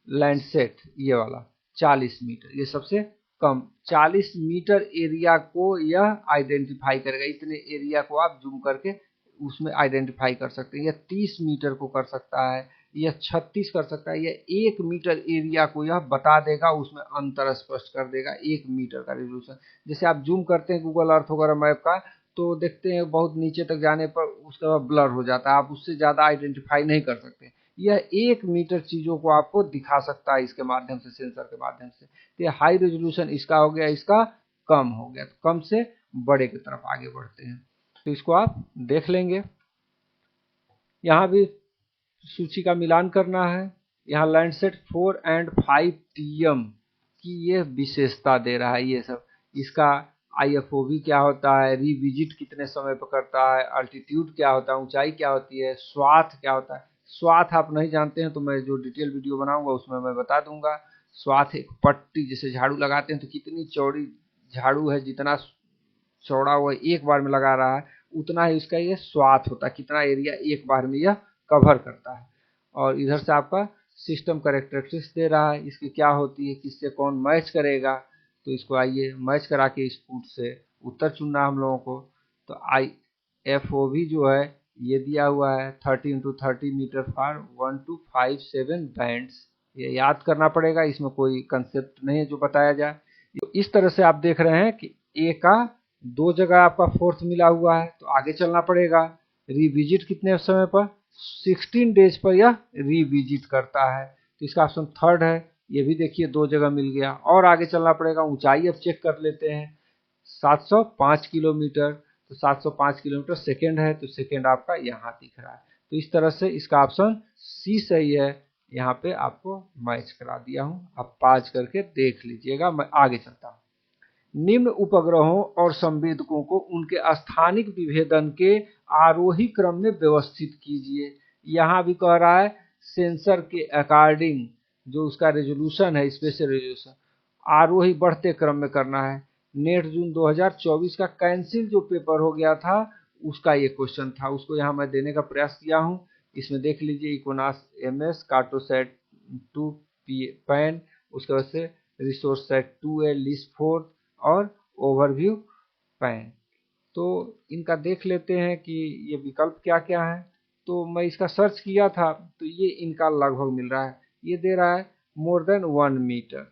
लैंडसेट, ये वाला 40 मीटर, ये सबसे कम। 40 मीटर एरिया को यह आइडेंटिफाई करेगा। इतने एरिया को आप जूम करके उसमें आइडेंटिफाई कर सकते हैं। यह 30 मीटर को कर सकता है, यह 36 कर सकता है, यह 1 मीटर एरिया को यह बता देगा, उसमें अंतर स्पष्ट कर देगा। 1 मीटर का रेजोल्यूशन। जैसे आप जूम करते हैं गूगल अर्थ वगैरह मैप का, तो देखते हैं बहुत नीचे तक जाने पर उसका ब्लर हो जाता है, आप उससे ज़्यादा आइडेंटिफाई नहीं कर सकते। यह 1 मीटर चीज़ों को आपको दिखा सकता है इसके माध्यम से, सेंसर के माध्यम से। तो ये हाई रेजोल्यूशन इसका हो गया, इसका कम हो गया। तो कम से बड़े की तरफ आगे बढ़ते हैं, तो इसको आप देख लेंगे। यहाँ भी सूची का मिलान करना है। यहाँ लैंडसेट 4 and 5 TM की ये विशेषता दे रहा है। ये सब इसका IFOV क्या होता है, रिविजिट कितने समय पर करता है, अल्टीट्यूड क्या होता है, ऊंचाई क्या होती है, स्वाथ क्या होता है। स्वाथ आप नहीं जानते हैं तो मैं जो डिटेल वीडियो बनाऊंगा उसमें मैं बता दूंगा। स्वाथ एक पट्टी, जैसे झाड़ू लगाते हैं तो कितनी चौड़ी झाड़ू है, जितना चौड़ा वो एक बार में लगा रहा है उतना ही उसका ये स्वाथ होता है, कितना एरिया एक बार में यह कवर करता है। और इधर से आपका सिस्टम कैरेक्टरिस्टिक्स दे रहा है, इसकी क्या होती है, किससे कौन मैच करेगा। तो इसको आइए मैच करा के इस पुट से उत्तर चुनना हम लोगों को। तो IFOV जो है ये दिया हुआ है 30 × 30 मीटर फॉर 1 to 5 7 बैंड्स। ये याद करना पड़ेगा, इसमें कोई कंसेप्ट नहीं है जो बताया जाए। तो इस तरह से आप देख रहे हैं कि ए का 2 जगह आपका फोर्थ मिला हुआ है। तो आगे चलना पड़ेगा। रिविजिट कितने समय पर? 16 डेज पर यह रिविजिट करता है। तो इसका ऑप्शन थर्ड है। ये भी देखिए 2 जगह मिल गया। और आगे चलना पड़ेगा। ऊंचाई अब चेक कर लेते हैं, 705 किलोमीटर। तो 705 किलोमीटर सेकेंड है, तो सेकेंड आपका यहाँ दिख रहा है। तो इस तरह से इसका ऑप्शन सी सही है। यहाँ पे आपको मैच करा दिया हूँ, आप पाज करके देख लीजिएगा। मैं आगे चलता हूँ। निम्न उपग्रहों और संवेदकों को उनके स्थानिक विभेदन के आरोही क्रम में व्यवस्थित कीजिए। यहाँ भी कह रहा है सेंसर के अकॉर्डिंग जो उसका रेजोल्यूशन है, स्पेशल रेजोल्यूशन, आरोही बढ़ते क्रम में करना है। नेट जून 2024 का कैंसिल जो पेपर हो गया था उसका ये क्वेश्चन था, उसको यहाँ मैं देने का प्रयास किया हूँ। इसमें देख लीजिए इकोनास MS, कार्टोसैट 2 पैन, उसके बाद से रिसोर्स सेट 2A, लिस्ट 4 और ओवरव्यू पैन। तो इनका देख लेते हैं कि ये विकल्प क्या क्या है। तो मैं इसका सर्च किया था तो ये इनका लगभग मिल रहा है, ये दे रहा है मोर देन 1 मीटर।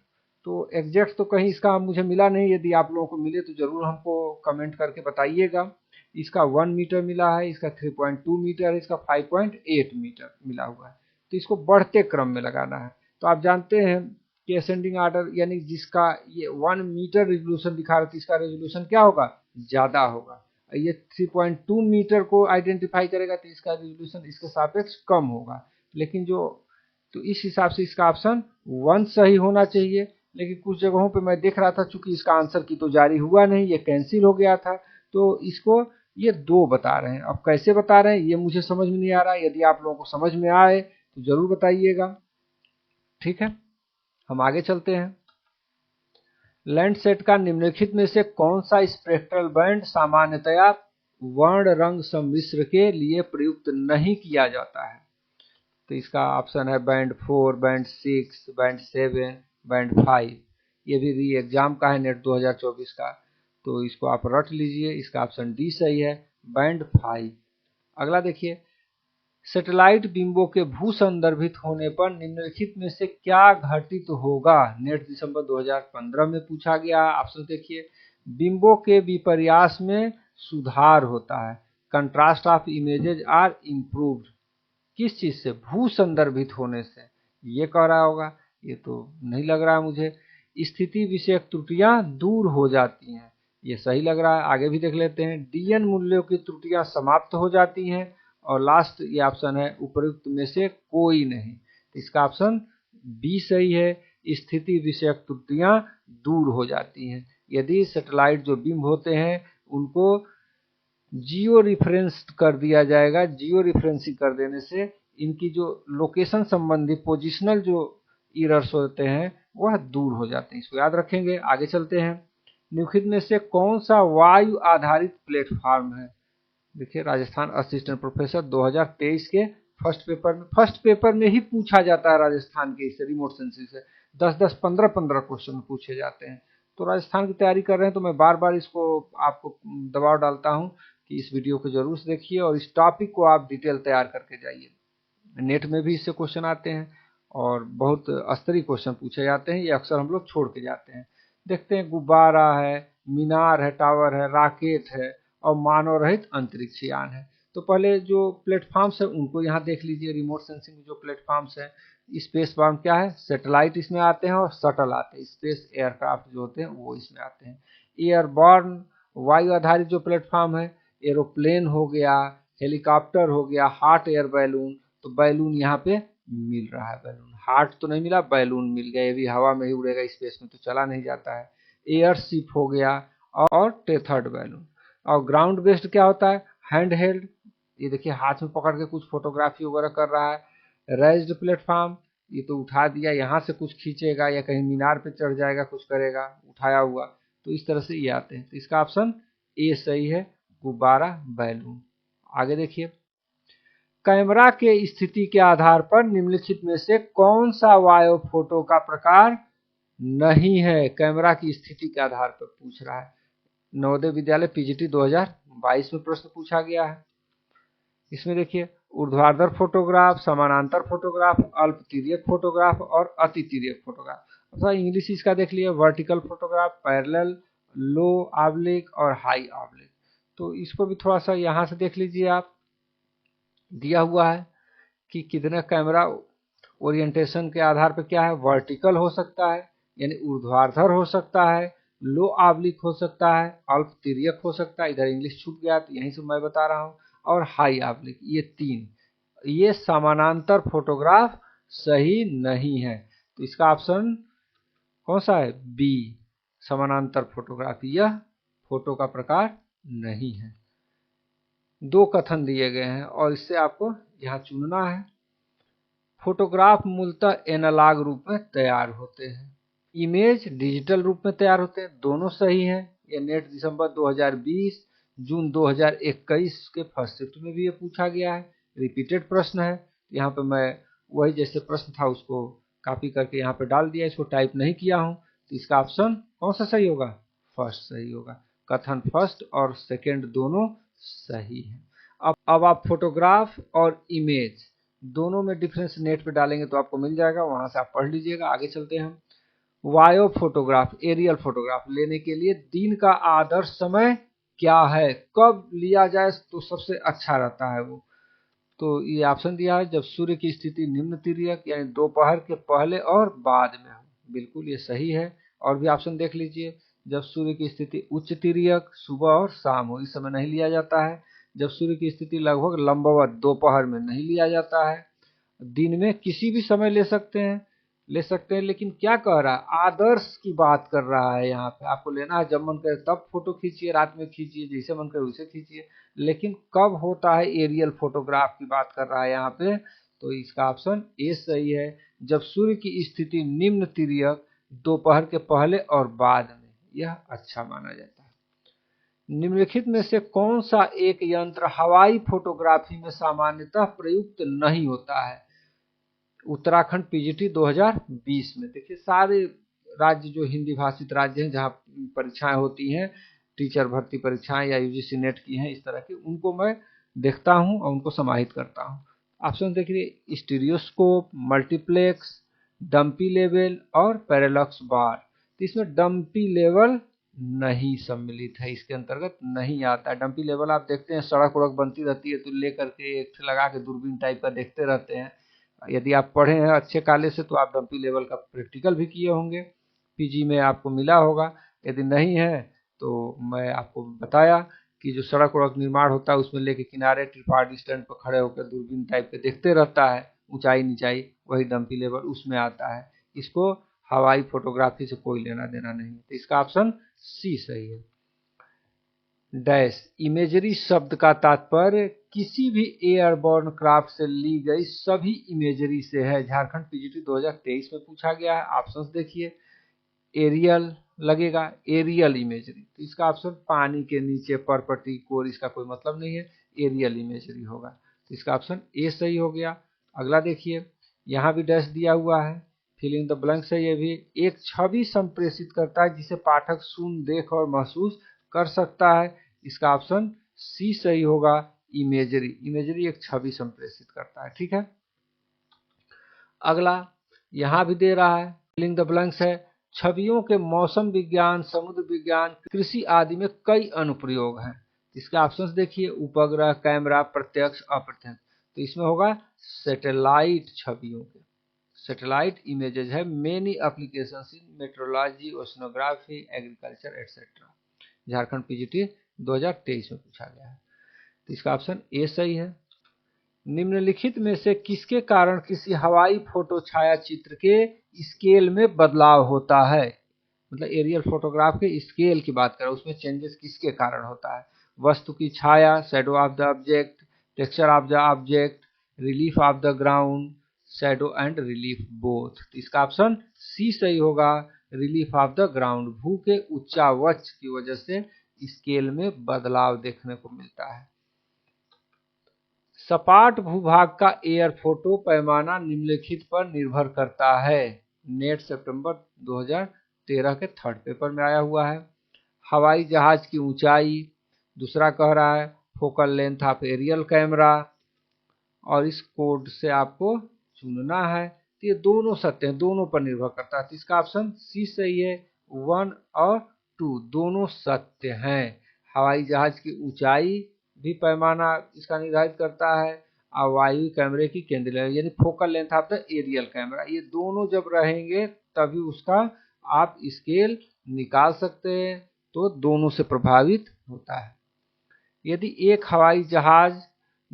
तो एग्जैक्ट तो कहीं इसका मुझे मिला नहीं, यदि आप लोगों को मिले तो ज़रूर हमको कमेंट करके बताइएगा। इसका 1 मीटर मिला है, इसका 3.2 मीटर है, इसका 5.8 मीटर मिला हुआ है। तो इसको बढ़ते क्रम में लगाना है। तो आप जानते हैं कि असेंडिंग ऑर्डर यानी जिसका ये 1 मीटर रेजोल्यूशन दिखा रहा था, इसका रेजोल्यूशन क्या होगा, ज़्यादा होगा। ये 3.2 मीटर को आइडेंटिफाई करेगा तो इसका रेजोल्यूशन इसके सापेक्ष कम होगा। लेकिन जो तो इस हिसाब से इसका ऑप्शन 1 सही होना चाहिए। लेकिन कुछ जगहों पे मैं देख रहा था चूंकि इसका आंसर की तो जारी हुआ नहीं, ये कैंसिल हो गया था, तो इसको ये 2 बता रहे हैं। अब कैसे बता रहे हैं ये मुझे समझ में नहीं आ रहा है, यदि आप लोगों को समझ में आए तो जरूर बताइएगा। ठीक है, हम आगे चलते हैं। लैंडसेट का निम्नलिखित में से कौन सा स्पेक्ट्रल बैंड सामान्यतया वर्ण रंग सम्मिश्र के लिए प्रयुक्त नहीं किया जाता है। तो इसका ऑप्शन है बैंड 4, बैंड 6, बैंड 7, बैंड 5। ये भी री एग्जाम का है, नेट 2024 का, तो इसको आप रट लीजिए। इसका ऑप्शन डी सही है, बैंड 5। अगला देखिए, सैटेलाइट बिंबों के भू संदर्भित होने पर निम्नलिखित में से क्या घटित होगा। नेट दिसंबर 2015 में पूछा गया। ऑप्शन देखिए, बिंबों के विपर्यास में सुधार होता है, contrast of images are improved. किस चीज से, भू संदर्भित होने से, ये कह रहा होगा, ये तो नहीं लग रहा है मुझे। स्थिति विषयक त्रुटियां दूर हो जाती हैं, ये सही लग रहा है। आगे भी देख लेते हैं, डीएन मूल्यों की त्रुटियां समाप्त हो जाती हैं। और लास्ट ये ऑप्शन है उपयुक्त में से कोई नहीं, तो इसका ऑप्शन बी सही है, स्थिति विषयक त्रुटियां दूर हो जाती हैं यदि सैटेलाइट जो बिंब होते हैं उनको जियो रिफरेंस कर दिया जाएगा। जियो रिफरेंसिंग कर देने से इनकी जो लोकेशन संबंधी पोजिशनल जो एरर्स होते हैं वह दूर हो जाते हैं, इसको याद रखेंगे। आगे चलते हैं, निम्नलिखित में से कौन सा वायु आधारित प्लेटफॉर्म है। देखिए, राजस्थान असिस्टेंट प्रोफेसर 2023 के फर्स्ट पेपर में ही पूछा जाता है राजस्थान के इस रिमोट सेंसिंग से 10-10, 15-15 क्वेश्चन पूछे जाते हैं। तो राजस्थान की तैयारी कर रहे हैं तो मैं बार बार इसको आपको दबाव डालता हूं कि इस वीडियो को जरूर से देखिए और इस टॉपिक को आप डिटेल तैयार करके जाइए। नेट में भी इससे क्वेश्चन आते हैं और बहुत स्तरीय क्वेश्चन पूछे जाते हैं, ये अक्सर हम लोग छोड़ के जाते हैं। देखते हैं, गुब्बारा है, मीनार है, टावर है, रॉकेट है और मानव रहित अंतरिक्ष यान है। तो पहले जो प्लेटफॉर्म्स है उनको यहाँ देख लीजिए। रिमोट सेंसिंग जो प्लेटफॉर्म्स है, स्पेस फॉर्म क्या है, सैटेलाइट इसमें आते हैं और शटल आते हैं, स्पेस एयरक्राफ्ट जो होते हैं वो इसमें आते हैं। एयरबॉर्न वायु आधारित जो प्लेटफॉर्म है, एरोप्लेन हो गया, हेलीकॉप्टर हो गया, हॉट एयर बैलून। तो बैलून यहाँ पे मिल रहा है, बैलून हार्ट तो नहीं मिला, बैलून मिल गया। ये भी हवा में ही उड़ेगा, स्पेस में तो चला नहीं जाता है। एयरशिप हो गया और टेथर्ड बैलून। और ग्राउंड बेस्ड क्या होता है, हैंड हेल्ड, ये देखिए हाथ में पकड़ के कुछ फोटोग्राफी वगैरह कर रहा है। रेज्ड प्लेटफॉर्म, ये तो उठा दिया, यहाँ से कुछ खींचेगा या कहीं मीनार पे चढ़ जाएगा, कुछ करेगा उठाया हुआ। तो इस तरह से ये आते हैं, तो इसका ऑप्शन ए सही है, गुब्बारा बैलून। आगे देखिए, कैमरा के स्थिति के आधार पर निम्नलिखित में से कौन सा वायु फोटो का प्रकार नहीं है। कैमरा की स्थिति के आधार पर पूछ रहा है, नवोदय विद्यालय पीजीटी 2022 में प्रश्न पूछा गया है। इसमें देखिए, ऊर्ध्वाधर फोटोग्राफ, समानांतर फोटोग्राफ, अल्प तिर्यक फोटोग्राफ और अति तिर्यक फोटोग्राफ। अथवा इंग्लिश इसका देख लिया, वर्टिकल फोटोग्राफ, पैरेलल, लो ऑब्लिक और हाई ऑब्लिक। तो इसको भी थोड़ा सा यहाँ से देख लीजिए आप, दिया हुआ है कि कितना कैमरा ओरिएंटेशन के आधार पर क्या है, वर्टिकल हो सकता है यानी ऊर्ध्वाधर हो सकता है, लो ऑब्लिक हो सकता है, अल्प तिर्यक हो सकता है, इधर इंग्लिश छूट गया तो यहीं से मैं बता रहा हूँ, और हाई ऑब्लिक। ये 3, ये समानांतर फोटोग्राफ सही नहीं है। तो इसका ऑप्शन कौन सा है, बी, समानांतर फोटोग्राफी, यह फोटो का प्रकार नहीं है। 2 कथन दिए गए हैं और इससे आपको यहाँ चुनना है। फोटोग्राफ मूलतः एनालॉग रूप में तैयार होते हैं, इमेज डिजिटल रूप में तैयार होते हैं, दोनों सही हैं। ये नेट दिसंबर 2020, जून 2021 के फर्स्ट शिफ्ट में भी ये पूछा गया है। रिपीटेड प्रश्न है, यहाँ पे मैं वही जैसे प्रश्न था उसको कॉपी करके यहाँ पे डाल दिया, इसको टाइप नहीं किया हूँ, तो इसका ऑप्शन कौन सा सही होगा? फर्स्ट सही होगा। कथन फर्स्ट और सेकंड दोनों सही है। अब आप फोटोग्राफ और इमेज दोनों में डिफरेंस नेट पे डालेंगे तो आपको मिल जाएगा, वहां से आप पढ़ लीजिएगा। आगे चलते हैं हम। वायो फोटोग्राफ, एरियल फोटोग्राफ लेने के लिए दिन का आदर्श समय क्या है? कब लिया जाए तो सबसे अच्छा रहता है वो? तो ये ऑप्शन दिया है, जब सूर्य की स्थिति निम्न तिर्यक यानी दोपहर के पहले और बाद में हो। बिल्कुल ये सही है। और भी ऑप्शन देख लीजिए, जब सूर्य की स्थिति उच्च तिर्यक सुबह और शाम हो, इस समय नहीं लिया जाता है। जब सूर्य की स्थिति लगभग लंबवत दोपहर में नहीं लिया जाता है। दिन में किसी भी समय ले सकते हैं, लेकिन क्या कह रहा है? आदर्श की बात कर रहा है। यहाँ पे आपको लेना है, जब मन करे तब फोटो खींचिए, रात में खींचिए, जैसे मन करे वैसे खींचिए, लेकिन कब होता है? एरियल फोटोग्राफ की बात कर रहा है यहाँ पे, तो इसका ऑप्शन ए सही है। जब सूर्य की स्थिति निम्न तिर्यक दोपहर के पहले और बाद में, यह अच्छा माना जाता है। निम्नलिखित में से कौन सा एक यंत्र हवाई फोटोग्राफी में सामान्यतः प्रयुक्त नहीं होता है? उत्तराखंड पीजीटी 2020 में। देखिए सारे राज्य जो हिंदी भाषित राज्य हैं जहाँ परीक्षाएं होती हैं, टीचर भर्ती परीक्षाएं या यूजीसी नेट की हैं इस तरह की, उनको मैं देखता हूं और उनको समाहित करता हूं। ऑप्शन देखिए, स्टीरियोस्कोप, मल्टीप्लेक्स, डंपी लेवल और पैरेलक्स बार। तो इसमें डंपी लेवल नहीं सम्मिलित है, इसके अंतर्गत नहीं आता है। डंपी लेवल आप देखते हैं सड़क वड़क बनती रहती है तो लेकर के एक लगा के दूरबीन टाइप का देखते रहते हैं। यदि आप पढ़े हैं अच्छे कॉलेज से तो आप डंपी लेवल का प्रैक्टिकल भी किए होंगे, पीजी में आपको मिला होगा। यदि नहीं है तो मैं आपको बताया कि जो सड़क वड़क निर्माण होता है उसमें लेके किनारे ट्रिपार्ट स्टैंड पर खड़े होकर दूरबीन टाइप के देखते रहता है ऊंचाई नीचाई, वही डंपी लेवल उसमें आता है। इसको हवाई फोटोग्राफी से कोई लेना देना नहीं, तो इसका ऑप्शन सी सही है। डैश इमेजरी शब्द का तात्पर्य किसी भी एयरबोर्न क्राफ्ट से ली गई सभी इमेजरी से है। झारखंड पीजीटी 2023 में पूछा गया है। ऑप्शंस देखिए, एरियल लगेगा, एरियल इमेजरी, तो इसका ऑप्शन पानी के नीचे परपटी कोर, इसका कोई मतलब नहीं है, एरियल इमेजरी होगा, तो इसका ऑप्शन ए सही हो गया। अगला देखिए, यहाँ भी डैश दिया हुआ है, फिलिंग द ब्लैंक्स है। ये भी एक छवि संप्रेषित करता है जिसे पाठक सुन, देख और महसूस कर सकता है। इसका ऑप्शन सी सही होगा, इमेजरी। इमेजरी एक छवि संप्रेषित करता है, ठीक है। अगला यहाँ भी दे रहा है, फिलिंग द ब्लैंक्स है, छवियों के मौसम विज्ञान, समुद्र विज्ञान, कृषि आदि में कई अनुप्रयोग हैं। इसके ऑप्शंस देखिए, उपग्रह, कैमरा, प्रत्यक्ष, अप्रत्यक्ष, तो इसमें होगा सैटेलाइट छवियों के, सैटेलाइट इमेजेज है, many applications in metrology, oceanography, agriculture etcetera. Jharkhand PGT 2023 में पूछा गया है, तो इसका ऑप्शन ए सही है। निम्नलिखित में से किसके कारण किसी हवाई फोटो छायाचित्र के स्केल में बदलाव होता है? मतलब एरियल फोटोग्राफ के स्केल की बात करें, उसमें चेंजेस किसके कारण होता है? वस्तु की छाया, shadow of the object, texture of the object, relief of the ground, shadow and relief both. तो इसका ऑप्शन सी सही होगा, रिलीफ ऑफ द ग्राउंड। भू के उच्चावच की वजह से स्केल में बदलाव देखने को मिलता है। सपाट भूभाग का एयर फोटो पैमाना निम्नलिखित पर निर्भर करता है। नेट सितंबर 2013 के थर्ड पेपर में आया हुआ है। हवाई जहाज की ऊंचाई, दूसरा कह रहा है focal length of aerial camera, और इस कोड से आपको चुनना है। तो ये दोनों सत्य हैं, दोनों पर निर्भर करता है, तो इसका ऑप्शन सी सही है। 1 और 2 दोनों सत्य हैं। हवाई जहाज की ऊंचाई भी पैमाना इसका निर्धारित करता है, और वायु कैमरे की केंद्र यानी focal length of the aerial camera, ये दोनों जब रहेंगे तभी उसका आप स्केल निकाल सकते हैं, तो दोनों से प्रभावित होता है। यदि एक हवाई जहाज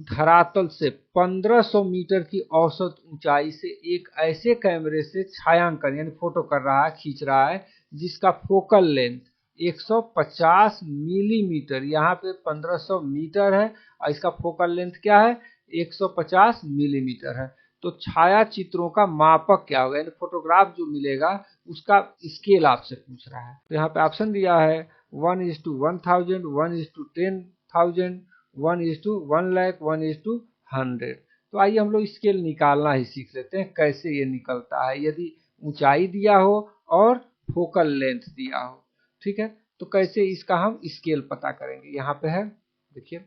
धरातल से 1500 मीटर की औसत ऊंचाई से एक ऐसे कैमरे से छायांकन यानी फोटो कर रहा है, खींच रहा है, जिसका फोकल लेंथ 150 मिलीमीटर, यहाँ पे 1500 मीटर है और इसका फोकल लेंथ क्या है? 150 मिलीमीटर है, तो छाया चित्रों का मापक क्या होगा, यानी फोटोग्राफ जो मिलेगा उसका स्केल आपसे पूछ रहा है। तो यहाँ पे ऑप्शन दिया है 1:1000, 1:10,000, 1:1 लाख, 1:1 100। तो आइए हम लोग स्केल निकालना ही सीख लेते हैं, कैसे ये निकलता है यदि ऊंचाई दिया हो और फोकल लेंथ दिया हो। ठीक है, तो कैसे इसका हम स्केल पता करेंगे। यहाँ पे है देखिए,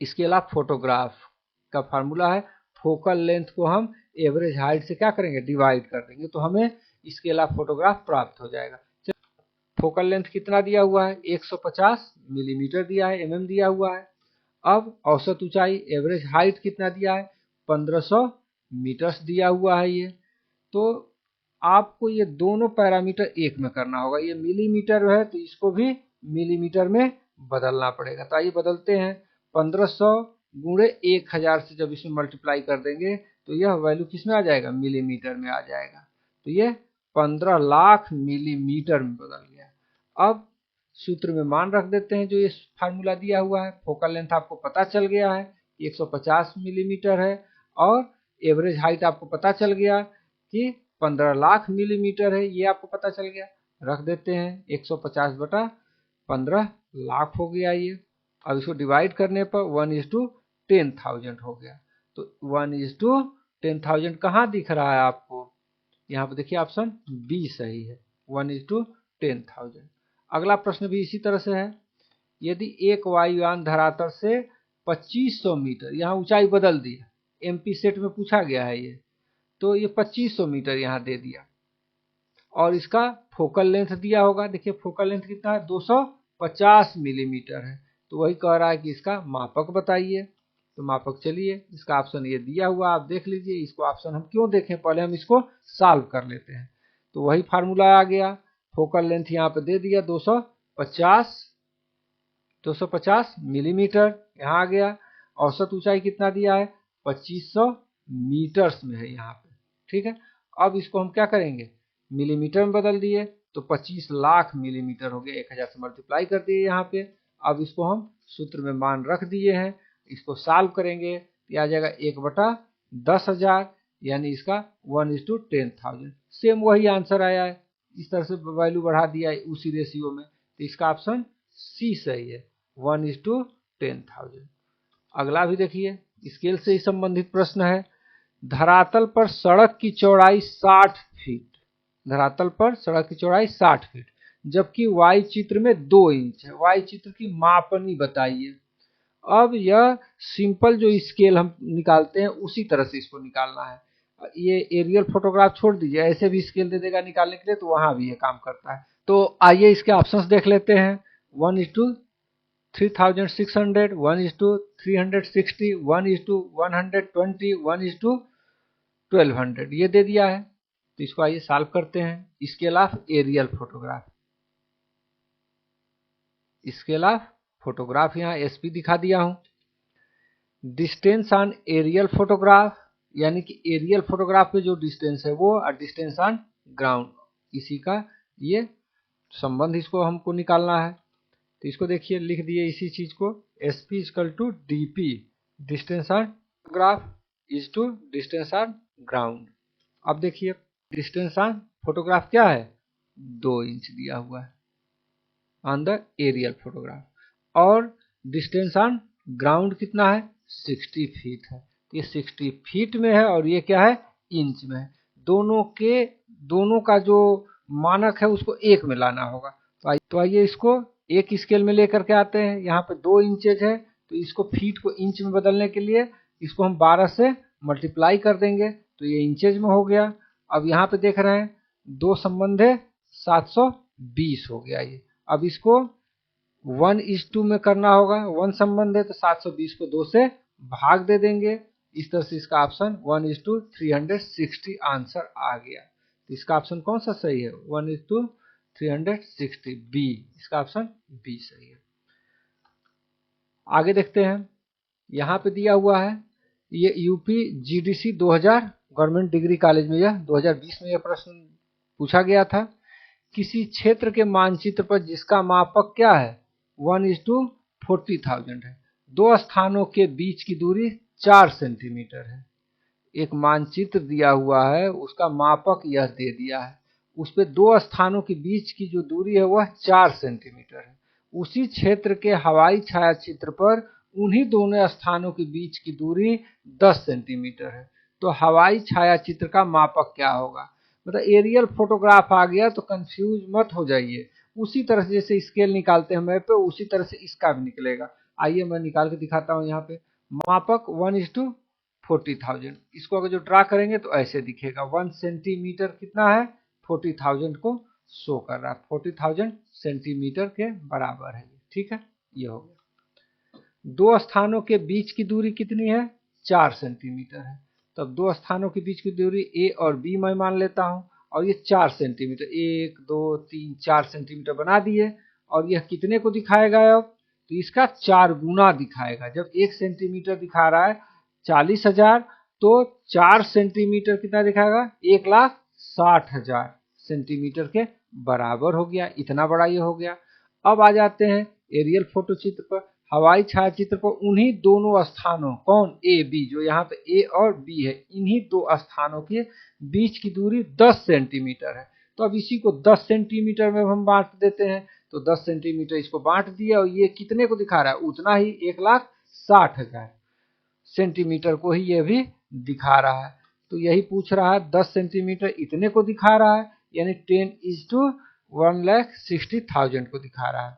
स्केल ऑफ फोटोग्राफ का फार्मूला है, फोकल लेंथ को हम एवरेज हाइट से क्या करेंगे, डिवाइड कर देंगे, तो हमें स्केल ऑफ फोटोग्राफ प्राप्त हो जाएगा। फोकल लेंथ कितना दिया हुआ है, 150 मिलीमीटर दिया है, mm दिया हुआ है। अब औसत ऊंचाई एवरेज हाइट कितना दिया है, 1500 मीटर्स दिया हुआ है। ये तो आपको ये दोनों पैरामीटर एक में करना होगा। ये मिलीमीटर है तो इसको भी मिलीमीटर में बदलना पड़ेगा। तो आइए बदलते हैं, 1500 गुणे 1000 से जब इसमें मल्टीप्लाई कर देंगे तो यह वैल्यू किस में आ जाएगा, मिलीमीटर में आ जाएगा। तो ये 15 लाख मिलीमीटर में बदल गया। अब सूत्र में मान रख देते हैं जो ये फार्मूला दिया हुआ है। फोकल लेंथ आपको पता चल गया है 150 मिलीमीटर है, और एवरेज हाइट आपको पता चल गया कि 15 लाख मिलीमीटर है, ये आपको पता चल गया। रख देते हैं 150 बटा 15 लाख हो गया ये। अब इसको डिवाइड करने पर 1:10,000 हो गया। तो 1:10,000 कहाँ दिख रहा है आपको, यहाँ पे देखिए ऑप्शन बी सही है, 1:10,000। अगला प्रश्न भी इसी तरह से है, यदि एक वायुयान धरातल से 2500 मीटर, यहाँ ऊंचाई बदल दिया, एमपी सेट में पूछा गया है ये, तो ये 2500 मीटर यहाँ दे दिया, और इसका फोकल लेंथ दिया होगा। देखिए फोकल लेंथ कितना है, 250 मिलीमीटर है। तो वही कह रहा है कि इसका मापक बताइए। तो मापक चलिए, इसका ऑप्शन ये दिया हुआ आप देख लीजिए। इसको ऑप्शन हम क्यों देखें, पहले हम इसको सॉल्व कर लेते हैं। तो वही फार्मूला आ गया, फोकल लेंथ यहाँ पे दे दिया 250 मिलीमीटर यहाँ आ गया। औसत ऊंचाई कितना दिया है, 2500 मीटर्स में है यहाँ पे। ठीक है, अब इसको हम क्या करेंगे, मिलीमीटर में बदल दिए तो 25 लाख मिलीमीटर हो गया, 1000 से मल्टीप्लाई कर दिए यहाँ पे। अब इसको हम सूत्र में मान रख दिए हैं, इसको सॉल्व करेंगे तो आ जाएगा 1/10,000, यानी इसका 1:10,000। सेम वही आंसर आया है, इस तरह से वैल्यू बढ़ा दिया है उसी रेशियो में। तो इसका ऑप्शन सी सही है, 1:10,000। अगला भी देखिए, स्केल से ही संबंधित प्रश्न है, धरातल पर सड़क की चौड़ाई 60 फीट, धरातल पर सड़क की चौड़ाई 60 फीट, जबकि वाई चित्र में 2 इंच है। वाई चित्र की मापनी बताइए। अब यह सिंपल जो स्केल हम निकालते हैं उसी तरह से इसको निकालना है। ये एरियल फोटोग्राफ छोड़ दीजिए, ऐसे भी स्केल दे देगा निकालने के लिए, तो वहां भी ये काम करता है। तो आइए इसके ऑप्शंस देख लेते हैं, 1:3600, 1:360, 1:120, 1:1200 ये दे दिया है। तो इसको आइए सॉल्व करते हैं। Scale of aerial photograph, scale of photograph यहाँ एसपी दिखा दिया हूं। डिस्टेंस ऑन एरियल फोटोग्राफ, यानी कि एरियल फोटोग्राफ पे जो डिस्टेंस है वो, और डिस्टेंस ऑन ग्राउंड, इसी का ये संबंध इसको हमको निकालना है। तो इसको देखिए लिख दिए इसी चीज को, SP equal to DP, distance on photograph is to distance on ground. अब देखिए डिस्टेंस ऑन फोटोग्राफ क्या है, 2 इंच दिया हुआ है ऑन द एरियल फोटोग्राफ, और डिस्टेंस ऑन ग्राउंड कितना है, 60 फीट है। ये 60 फीट में है और ये क्या है, इंच में है। दोनों का जो मानक है उसको एक में लाना होगा। तो आइए इसको एक स्केल में लेकर के आते हैं। यहाँ पे 2 इंचेज है, तो इसको फीट को इंच में बदलने के लिए इसको हम 12 से मल्टीप्लाई कर देंगे तो ये इंचेज में हो गया। अब यहाँ पे देख रहे हैं 2 संबंध है, 720 हो गया ये। अब इसको 1:2 में करना होगा, 1 संबंध है तो 720 को 2 से भाग दे देंगे। इस तरह से इसका ऑप्शन 1:360 आंसर आ गया। तो इसका ऑप्शन कौन सा सही है, 1:360 बी, इसका ऑप्शन बी सही है। आगे देखते हैं, यहाँ पे दिया हुआ है, ये UP GDC 2000 government degree college में यह 2020 में यह प्रश्न पूछा गया था। किसी क्षेत्र के मानचित्र पर जिसका मापक क्या है, 1:40,000 है, 2 स्थानों के बीच की दूरी 4 सेंटीमीटर है। एक मानचित्र दिया हुआ है, उसका मापक यह दे दिया है, उस पे 2 स्थानों के बीच की जो दूरी है वह 4 सेंटीमीटर है। उसी क्षेत्र के हवाई छायाचित्र पर उन्हीं दोनों स्थानों के बीच की दूरी 10 सेंटीमीटर है। तो हवाई छायाचित्र का मापक क्या होगा? मतलब एरियल फोटोग्राफ आ गया तो कंफ्यूज मत हो जाइए। उसी तरह से जैसे स्केल निकालते हैं मैप पे, उसी तरह से इसका भी निकलेगा। आइए मैं निकाल के दिखाता हूँ। यहाँ पे मापक 1:40,000। इसको अगर जो ड्रा करेंगे तो ऐसे दिखेगा। 1 सेंटीमीटर कितना है? 40,000 को शो कर रहा है। 40,000 सेंटीमीटर के बराबर है। ठीक है, ये हो गया। दो स्थानों के बीच की दूरी कितनी है? 4 सेंटीमीटर है। तब दो स्थानों के बीच की दूरी ए और बी मैं मान लेता हूं, और ये 4 सेंटीमीटर, 1 2 3 4 सेंटीमीटर बना दिए। और यह कितने को दिखाएगा अब? तो इसका 4 गुना दिखाएगा। जब 1 सेंटीमीटर दिखा रहा है 40,000, तो 4 सेंटीमीटर कितना दिखाएगा? 1,60,000 सेंटीमीटर के बराबर हो गया। इतना बड़ा ये हो गया। अब आ जाते हैं एरियल फोटो चित्र पर। हवाई छायाचित्र पर उन्हीं दोनों स्थानों, कौन? ए बी, जो यहाँ पे ए और बी है, इन्हीं दो स्थानों के बीच की दूरी 10 सेंटीमीटर है। तो अब इसी को 10 सेंटीमीटर में हम बांट देते हैं। तो 10 सेंटीमीटर इसको बांट दिया, और ये कितने को दिखा रहा है? उतना ही, 1,60,000 सेंटीमीटर को ही ये भी दिखा रहा है। तो यही पूछ रहा है, 10 सेंटीमीटर इतने को दिखा रहा है, यानी 10:1,60,000 को दिखा रहा है।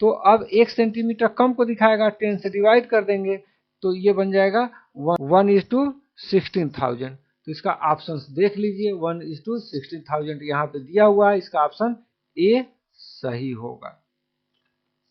तो अब 1 सेंटीमीटर कम को दिखाएगा, 10 से डिवाइड कर देंगे तो ये बन जाएगा 1:16,000। तो इसका ऑप्शन देख लीजिए, 1:16,000 यहाँ पे दिया हुआ है। इसका ऑप्शन ए सही होगा।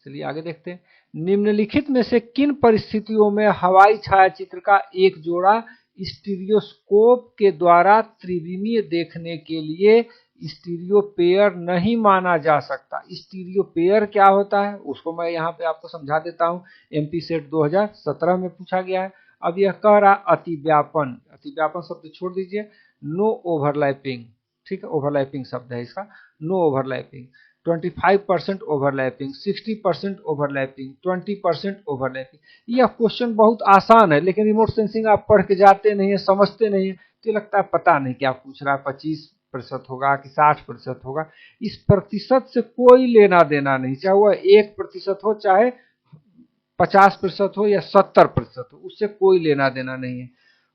चलिए आगे देखते हैं। निम्नलिखित में से किन परिस्थितियों में हवाई छायाचित्र का एक जोड़ा स्टीरियोस्कोप के द्वारा त्रिविमीय देखने के लिए स्टीरियो पेयर नहीं माना जा सकता? स्टीरियो पेयर क्या होता है उसको मैं यहाँ पे आपको समझा देता हूँ। एमपी सेट 2017 में पूछा गया है। अब यह कह रहा अतिव्यापन, अतिव्यापन शब्द छोड़ दीजिए, नो ओवरलैपिंग। ठीक है, ओवरलैपिंग शब्द है इसका, no overlapping. 25% overlapping, 60% overlapping, 20% overlapping. यह क्वेश्चन बहुत आसान है, लेकिन रिमोट सेंसिंग आप पढ़ के जाते नहीं है, समझते नहीं है, तो लगता है पता नहीं क्या पूछ रहा है, 25% होगा कि 60% होगा। इस प्रतिशत से कोई लेना देना नहीं, चाहे वह 1% हो, चाहे 50% हो या 70% हो, उससे कोई लेना देना नहीं है।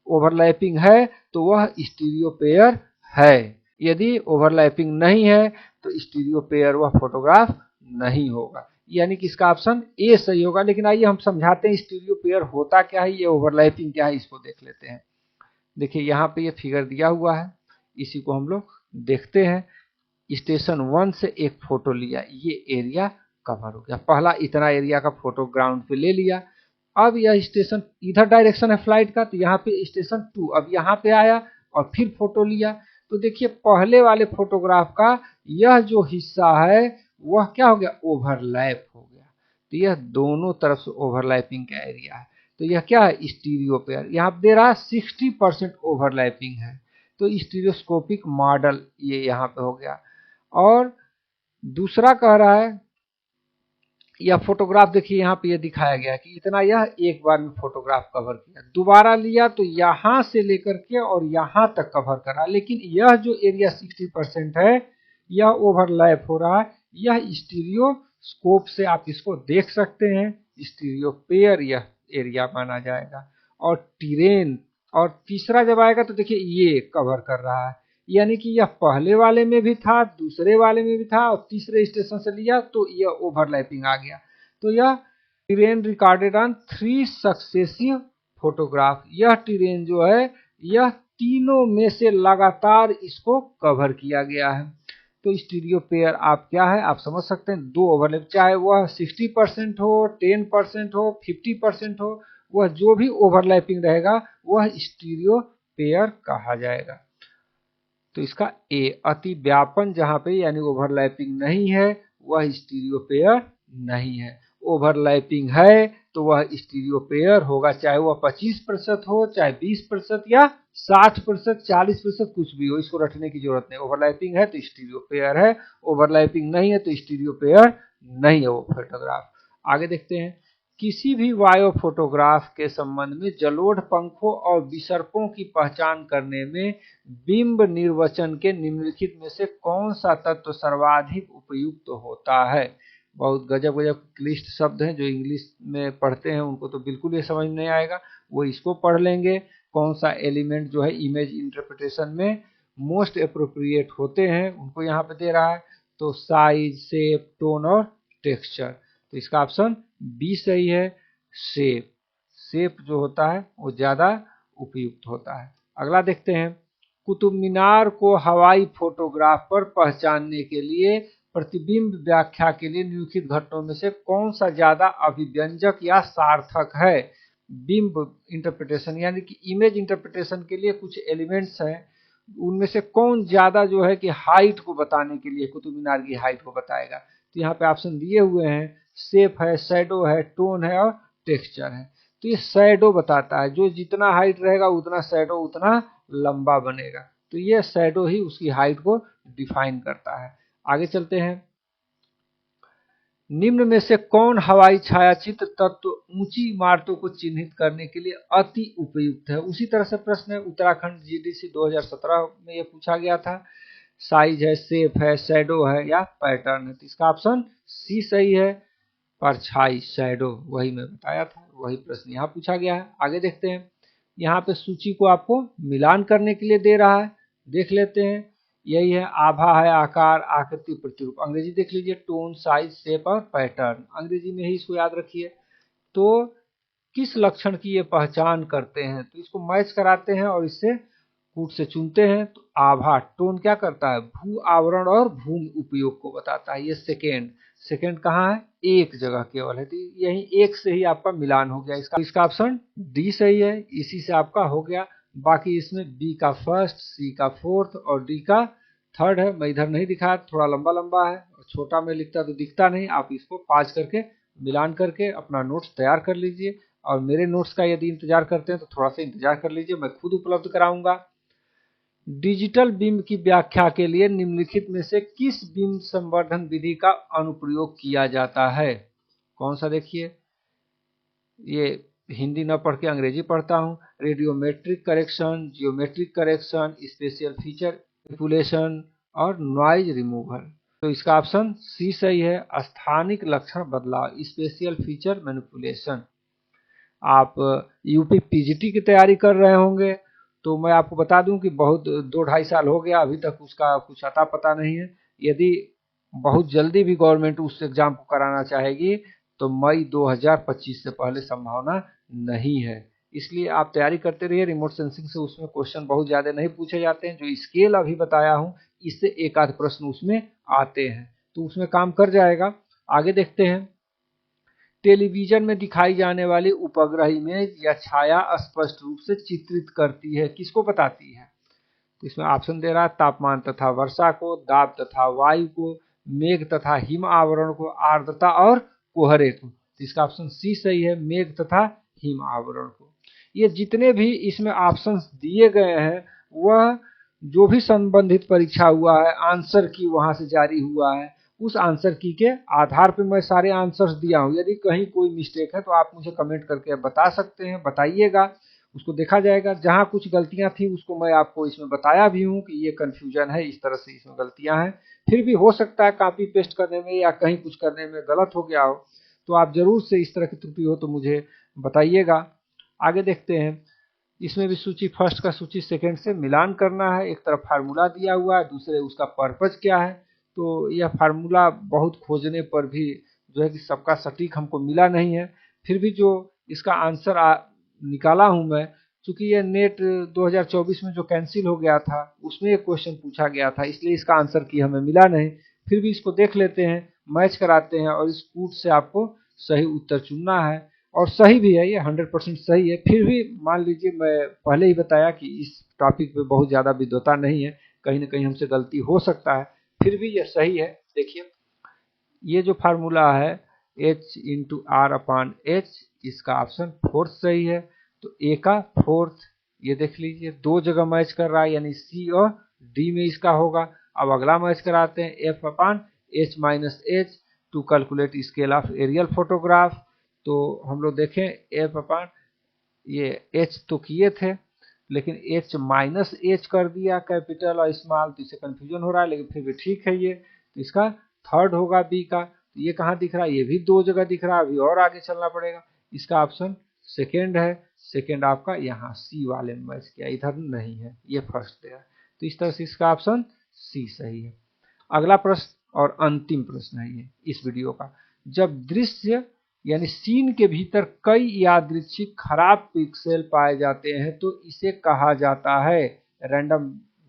ओवरलैपिंग है तो वह स्टीरियो पेयर है, यदि ओवरलैपिंग नहीं है तो स्टीरियो पेयर वह फोटोग्राफ नहीं होगा। यानी कि इसका ऑप्शन ए सही होगा। लेकिन आइए हम समझाते हैं स्टीरियो पेयर होता क्या है, ये ओवरलैपिंग क्या है, इसको देख लेते हैं। देखिए यहाँ पे ये फिगर दिया हुआ है, इसी को हम लोग देखते हैं। स्टेशन 1 से एक फोटो लिया, ये एरिया कवर हो गया। पहला इतना एरिया का फोटो ग्राउंड पे ले लिया। अब यह स्टेशन, इधर डायरेक्शन है फ्लाइट का, तो यहाँ पे स्टेशन 2, अब यहाँ पे आया और फिर फोटो लिया। तो देखिए पहले वाले फोटोग्राफ का यह जो हिस्सा है वह क्या हो गया? ओवरलैप हो गया। तो यह दोनों तरफ से ओवरलैपिंग का एरिया है। तो यह क्या है? Stereo pair. यहाँ पे दे रहा है 60% ओवरलैपिंग है, तो स्टीरियोस्कोपिक मॉडल ये यहाँ पे हो गया। और दूसरा कह रहा है, यह फोटोग्राफ देखिए यहाँ पे ये दिखाया गया कि इतना यह एक बार में फोटोग्राफ कवर किया, दोबारा लिया तो यहाँ से लेकर के और यहाँ तक कवर करा। लेकिन यह जो एरिया 60% है यह ओवरलैप हो रहा है। यह स्टीरियोस्कोप से आप इसको देख सकते हैं, स्टीरियो पेयर यह एरिया माना जाएगा। और टिरेन, और तीसरा जब आएगा तो देखिए ये कवर कर रहा है, यानी कि यह पहले वाले में भी था, दूसरे वाले में भी था, और तीसरे स्टेशन से लिया तो यह ओवरलैपिंग आ गया। तो यह terrain recorded on 3 successive photograph. यह टिरेन जो है यह तीनों में से लगातार इसको कवर किया गया है। तो स्टीरियो पेयर आप क्या है आप समझ सकते हैं, दो ओवरलैप, चाहे वह 60% हो, 10% हो, 50% हो, वह जो भी ओवरलैपिंग रहेगा वह स्टीरियो पेयर कहा जाएगा। तो इसका ए, अति व्यापन जहां पे यानी ओवरलैपिंग नहीं है वह स्टीरियो पेयर नहीं है। ओवरलैपिंग है तो वह स्टीरियो पेयर होगा, चाहे वह 25% हो, चाहे 20% या 60%, 40%, कुछ भी हो, इसको रटने की जरूरत नहीं। ओवरलैपिंग है तो स्टीरियो पेयर है, ओवरलैपिंग नहीं है तो स्टीरियो पेयर नहीं है वो फोटोग्राफ। आगे देखते हैं। किसी भी वायो फोटोग्राफ के संबंध में जलोढ़ पंखों और विसर्पों की पहचान करने में बिंब निर्वचन के निम्नलिखित में से कौन सा तत्व सर्वाधिक उपयुक्त होता है? बहुत गजब गजब क्लिष्ट शब्द हैं जो इंग्लिश में पढ़ते हैं उनको तो बिल्कुल ये समझ नहीं आएगा, वो इसको पढ़ लेंगे। कौन सा एलिमेंट जो है इमेज इंटरप्रिटेशन में मोस्ट अप्रोप्रिएट होते हैं उनको यहाँ पे दे रहा है। तो साइज, शेप, टोन और टेक्सचर, तो इसका ऑप्शन बी सही है, शेप। शेप जो होता है वो ज़्यादा उपयुक्त होता है। अगला देखते हैं, कुतुब मीनार को हवाई फोटोग्राफ पर पहचानने के लिए प्रतिबिंब व्याख्या के लिए निम्नलिखित घटनाओं में से कौन सा ज्यादा अभिव्यंजक या सार्थक है। बिंब इंटरप्रिटेशन यानी कि इमेज इंटरप्रिटेशन के लिए कुछ एलिमेंट्स हैं, उनमें से कौन ज्यादा जो है कि हाइट को बताने के लिए कुतुब मीनार की हाइट को बताएगा। तो यहाँ पे ऑप्शन दिए हुए हैं, शेप है, शैडो है, टोन है और टेक्सचर है। तो ये शैडो बताता है, जो जितना हाइट रहेगा उतना शैडो उतना लंबा बनेगा, तो ये शैडो ही उसकी हाइट को डिफाइन करता है। आगे चलते हैं, निम्न में से कौन हवाई छायाचित्र तत्व ऊंची इमारतों को चिन्हित करने के लिए अति उपयुक्त है। उसी तरह से प्रश्न है, उत्तराखंड जीडीसी 2017 में यह पूछा गया था। साइज है, शेप है, शैडो है या पैटर्न है। तो इसका ऑप्शन सी सही है, परछाई, शैडो, वही मैं बताया था, वही प्रश्न यहाँ पूछा गया है। आगे देखते हैं, यहाँ पे सूची को आपको मिलान करने के लिए दे रहा है, देख लेते हैं। यही है, आभा है, आकार, आकृति, प्रतिरूप। अंग्रेजी देख लीजिए, टोन, साइज, शेप और पैटर्न, अंग्रेजी में ही इसको याद रखिए। तो किस लक्षण की ये पहचान करते हैं, तो इसको मैच कराते हैं और इससे कूट से चुनते हैं। तो आभा, टोन क्या करता है, भू आवरण और भूमि उपयोग को बताता है। ये सेकेंड, सेकेंड कहाँ है, एक जगह केवल है, तो यही एक से ही आपका मिलान हो गया। इसका ऑप्शन डी सही है, इसी से आपका हो गया। बाकी इसमें बी का फर्स्ट, सी का फोर्थ और डी का थर्ड है। मैं इधर नहीं दिखाया, थोड़ा लंबा लंबा है, छोटा में लिखता तो दिखता नहीं। आप इसको पाँच करके मिलान करके अपना नोट्स तैयार कर लीजिए, और मेरे नोट्स का यदि इंतजार करते हैं तो थोड़ा सा इंतजार कर लीजिए, मैं खुद उपलब्ध कराऊंगा। डिजिटल बिंब की व्याख्या के लिए निम्नलिखित में से किस बिंब संवर्धन विधि का अनुप्रयोग किया जाता है। कौन सा, देखिए, ये हिंदी न पढ़ के अंग्रेजी पढ़ता हूँ। Radiometric correction, geometric correction, spatial feature manipulation और नॉइज रिमूवल। तो इसका ऑप्शन सी सही है, स्थानिक लक्षण बदलाव, स्पेशियल फीचर मैनिपुलेशन। आप यूपी पीजीटी की तैयारी कर रहे होंगे, तो मैं आपको बता दूं कि बहुत 2-2.5 साल हो गया, अभी तक उसका कुछ अता पता नहीं है। यदि बहुत जल्दी भी गवर्नमेंट उस एग्जाम को कराना चाहेगी तो मई 2025 से पहले संभावना नहीं है। इसलिए आप तैयारी करते रहिए। रिमोट सेंसिंग से उसमें क्वेश्चन बहुत ज़्यादा नहीं पूछे जाते हैं, जो स्केल अभी बताया हूँ इससे एक आध प्रश्न उसमें आते हैं, तो उसमें काम कर जाएगा। आगे देखते हैं, टेलीविजन में दिखाई जाने वाली उपग्रह इमेज या छाया स्पष्ट रूप से चित्रित करती है, किसको बताती है। तो इसमें ऑप्शन दे रहा है, तापमान तथा वर्षा को, दाब तथा वायु को, मेघ तथा हिम आवरण को, आर्द्रता और कोहरे को। तो इसका ऑप्शन सी सही है, मेघ तथा हिम आवरण को। ये जितने भी इसमें ऑप्शंस दिए गए हैं वह जो भी संबंधित परीक्षा हुआ है, आंसर की वहां से जारी हुआ है, उस आंसर की के आधार पे मैं सारे आंसर्स दिया हूँ। यदि कहीं कोई मिस्टेक है तो आप मुझे कमेंट करके बता सकते हैं, बताइएगा, उसको देखा जाएगा। जहाँ कुछ गलतियां थी उसको मैं आपको इसमें बताया भी हूँ कि ये कन्फ्यूजन है, इस तरह से इसमें गलतियां हैं। फिर भी हो सकता है कॉपी पेस्ट करने में या कहीं कुछ करने में गलत हो गया हो, तो आप जरूर से इस तरह की त्रुटि हो तो मुझे बताइएगा। आगे देखते हैं, इसमें भी सूची फर्स्ट का सूची सेकंड से मिलान करना है। एक तरफ फार्मूला दिया हुआ है, दूसरे उसका पर्पज क्या है। तो यह फार्मूला बहुत खोजने पर भी जो है कि सबका सटीक हमको मिला नहीं है, फिर भी जो इसका आंसर निकाला हूं मैं, चूंकि ये नेट 2024 में जो कैंसिल हो गया था उसमें एक क्वेश्चन पूछा गया था, इसलिए इसका आंसर की हमें मिला नहीं। फिर भी इसको देख लेते हैं, मैच कराते हैं और इस कूट से आपको सही उत्तर चुनना है। और सही भी है, ये 100% सही है। फिर भी मान लीजिए, मैं पहले ही बताया कि इस टॉपिक पे बहुत ज़्यादा विद्वता नहीं है, कहीं ना कहीं हमसे गलती हो सकता है, फिर भी ये सही है। देखिए, ये जो फार्मूला है h into R upon H, इसका ऑप्शन फोर्थ सही है। तो ए का फोर्थ, ये देख लीजिए, दो जगह मैच कर रहा है, यानी सी और डी में इसका होगा। अब अगला मैच कराते हैं, F upon H minus H to calculate scale of aerial photograph. तो हम लोग देखें, एफ अपान, ये एच तो किए थे लेकिन एच माइनस एच कर दिया, कैपिटल और स्मॉल, तो इससे कंफ्यूजन हो रहा है, लेकिन फिर भी ठीक है। ये तो इसका थर्ड होगा बी का। ये कहाँ दिख रहा है, ये भी 2 जगह दिख रहा है, अभी और आगे चलना पड़ेगा। इसका ऑप्शन सेकेंड है, सेकेंड आपका यहाँ सी वाले में मैच किया, इधर नहीं है, ये फर्स्ट है। तो इस तरह से इसका ऑप्शन सी सही है। अगला प्रश्न और अंतिम प्रश्न है ये इस वीडियो का। जब दृश्य यानी सीन के भीतर कई यादृच्छिक खराब पिक्सल पाए जाते हैं तो इसे कहा जाता है random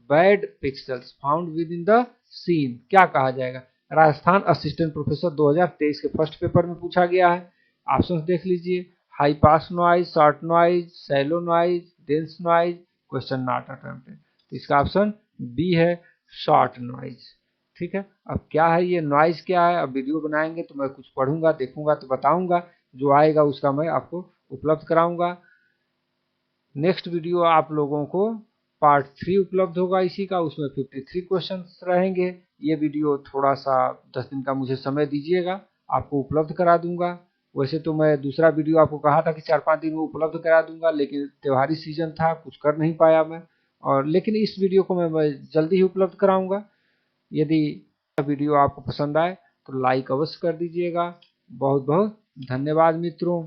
bad pixels found with in the scene. क्या कहा जाएगा? राजस्थान असिस्टेंट प्रोफेसर 2023 के फर्स्ट पेपर में पूछा गया है। ऑप्शन देख लीजिए, high pass noise, short noise, shallow noise, dense noise, question not attempted. तो इसका ऑप्शन बी है, शॉर्ट नॉइज। ठीक है, अब क्या है ये नॉइज क्या है, अब वीडियो बनाएंगे तो मैं कुछ पढ़ूंगा देखूंगा तो बताऊंगा, जो आएगा उसका मैं आपको उपलब्ध कराऊंगा। नेक्स्ट वीडियो आप लोगों को पार्ट 3 उपलब्ध होगा इसी का, उसमें 53 क्वेश्चंस रहेंगे। ये वीडियो थोड़ा सा 10 दिन का मुझे समय दीजिएगा, आपको उपलब्ध करा दूंगा। वैसे तो मैं दूसरा वीडियो आपको कहा था कि 4-5 दिन में उपलब्ध करा दूंगा, लेकिन त्योहारी सीजन था, कुछ कर नहीं पाया मैं, और लेकिन इस वीडियो को मैं जल्दी ही उपलब्ध कराऊंगा। यदि वीडियो आपको पसंद आए तो लाइक अवश्य कर दीजिएगा। बहुत बहुत धन्यवाद मित्रों।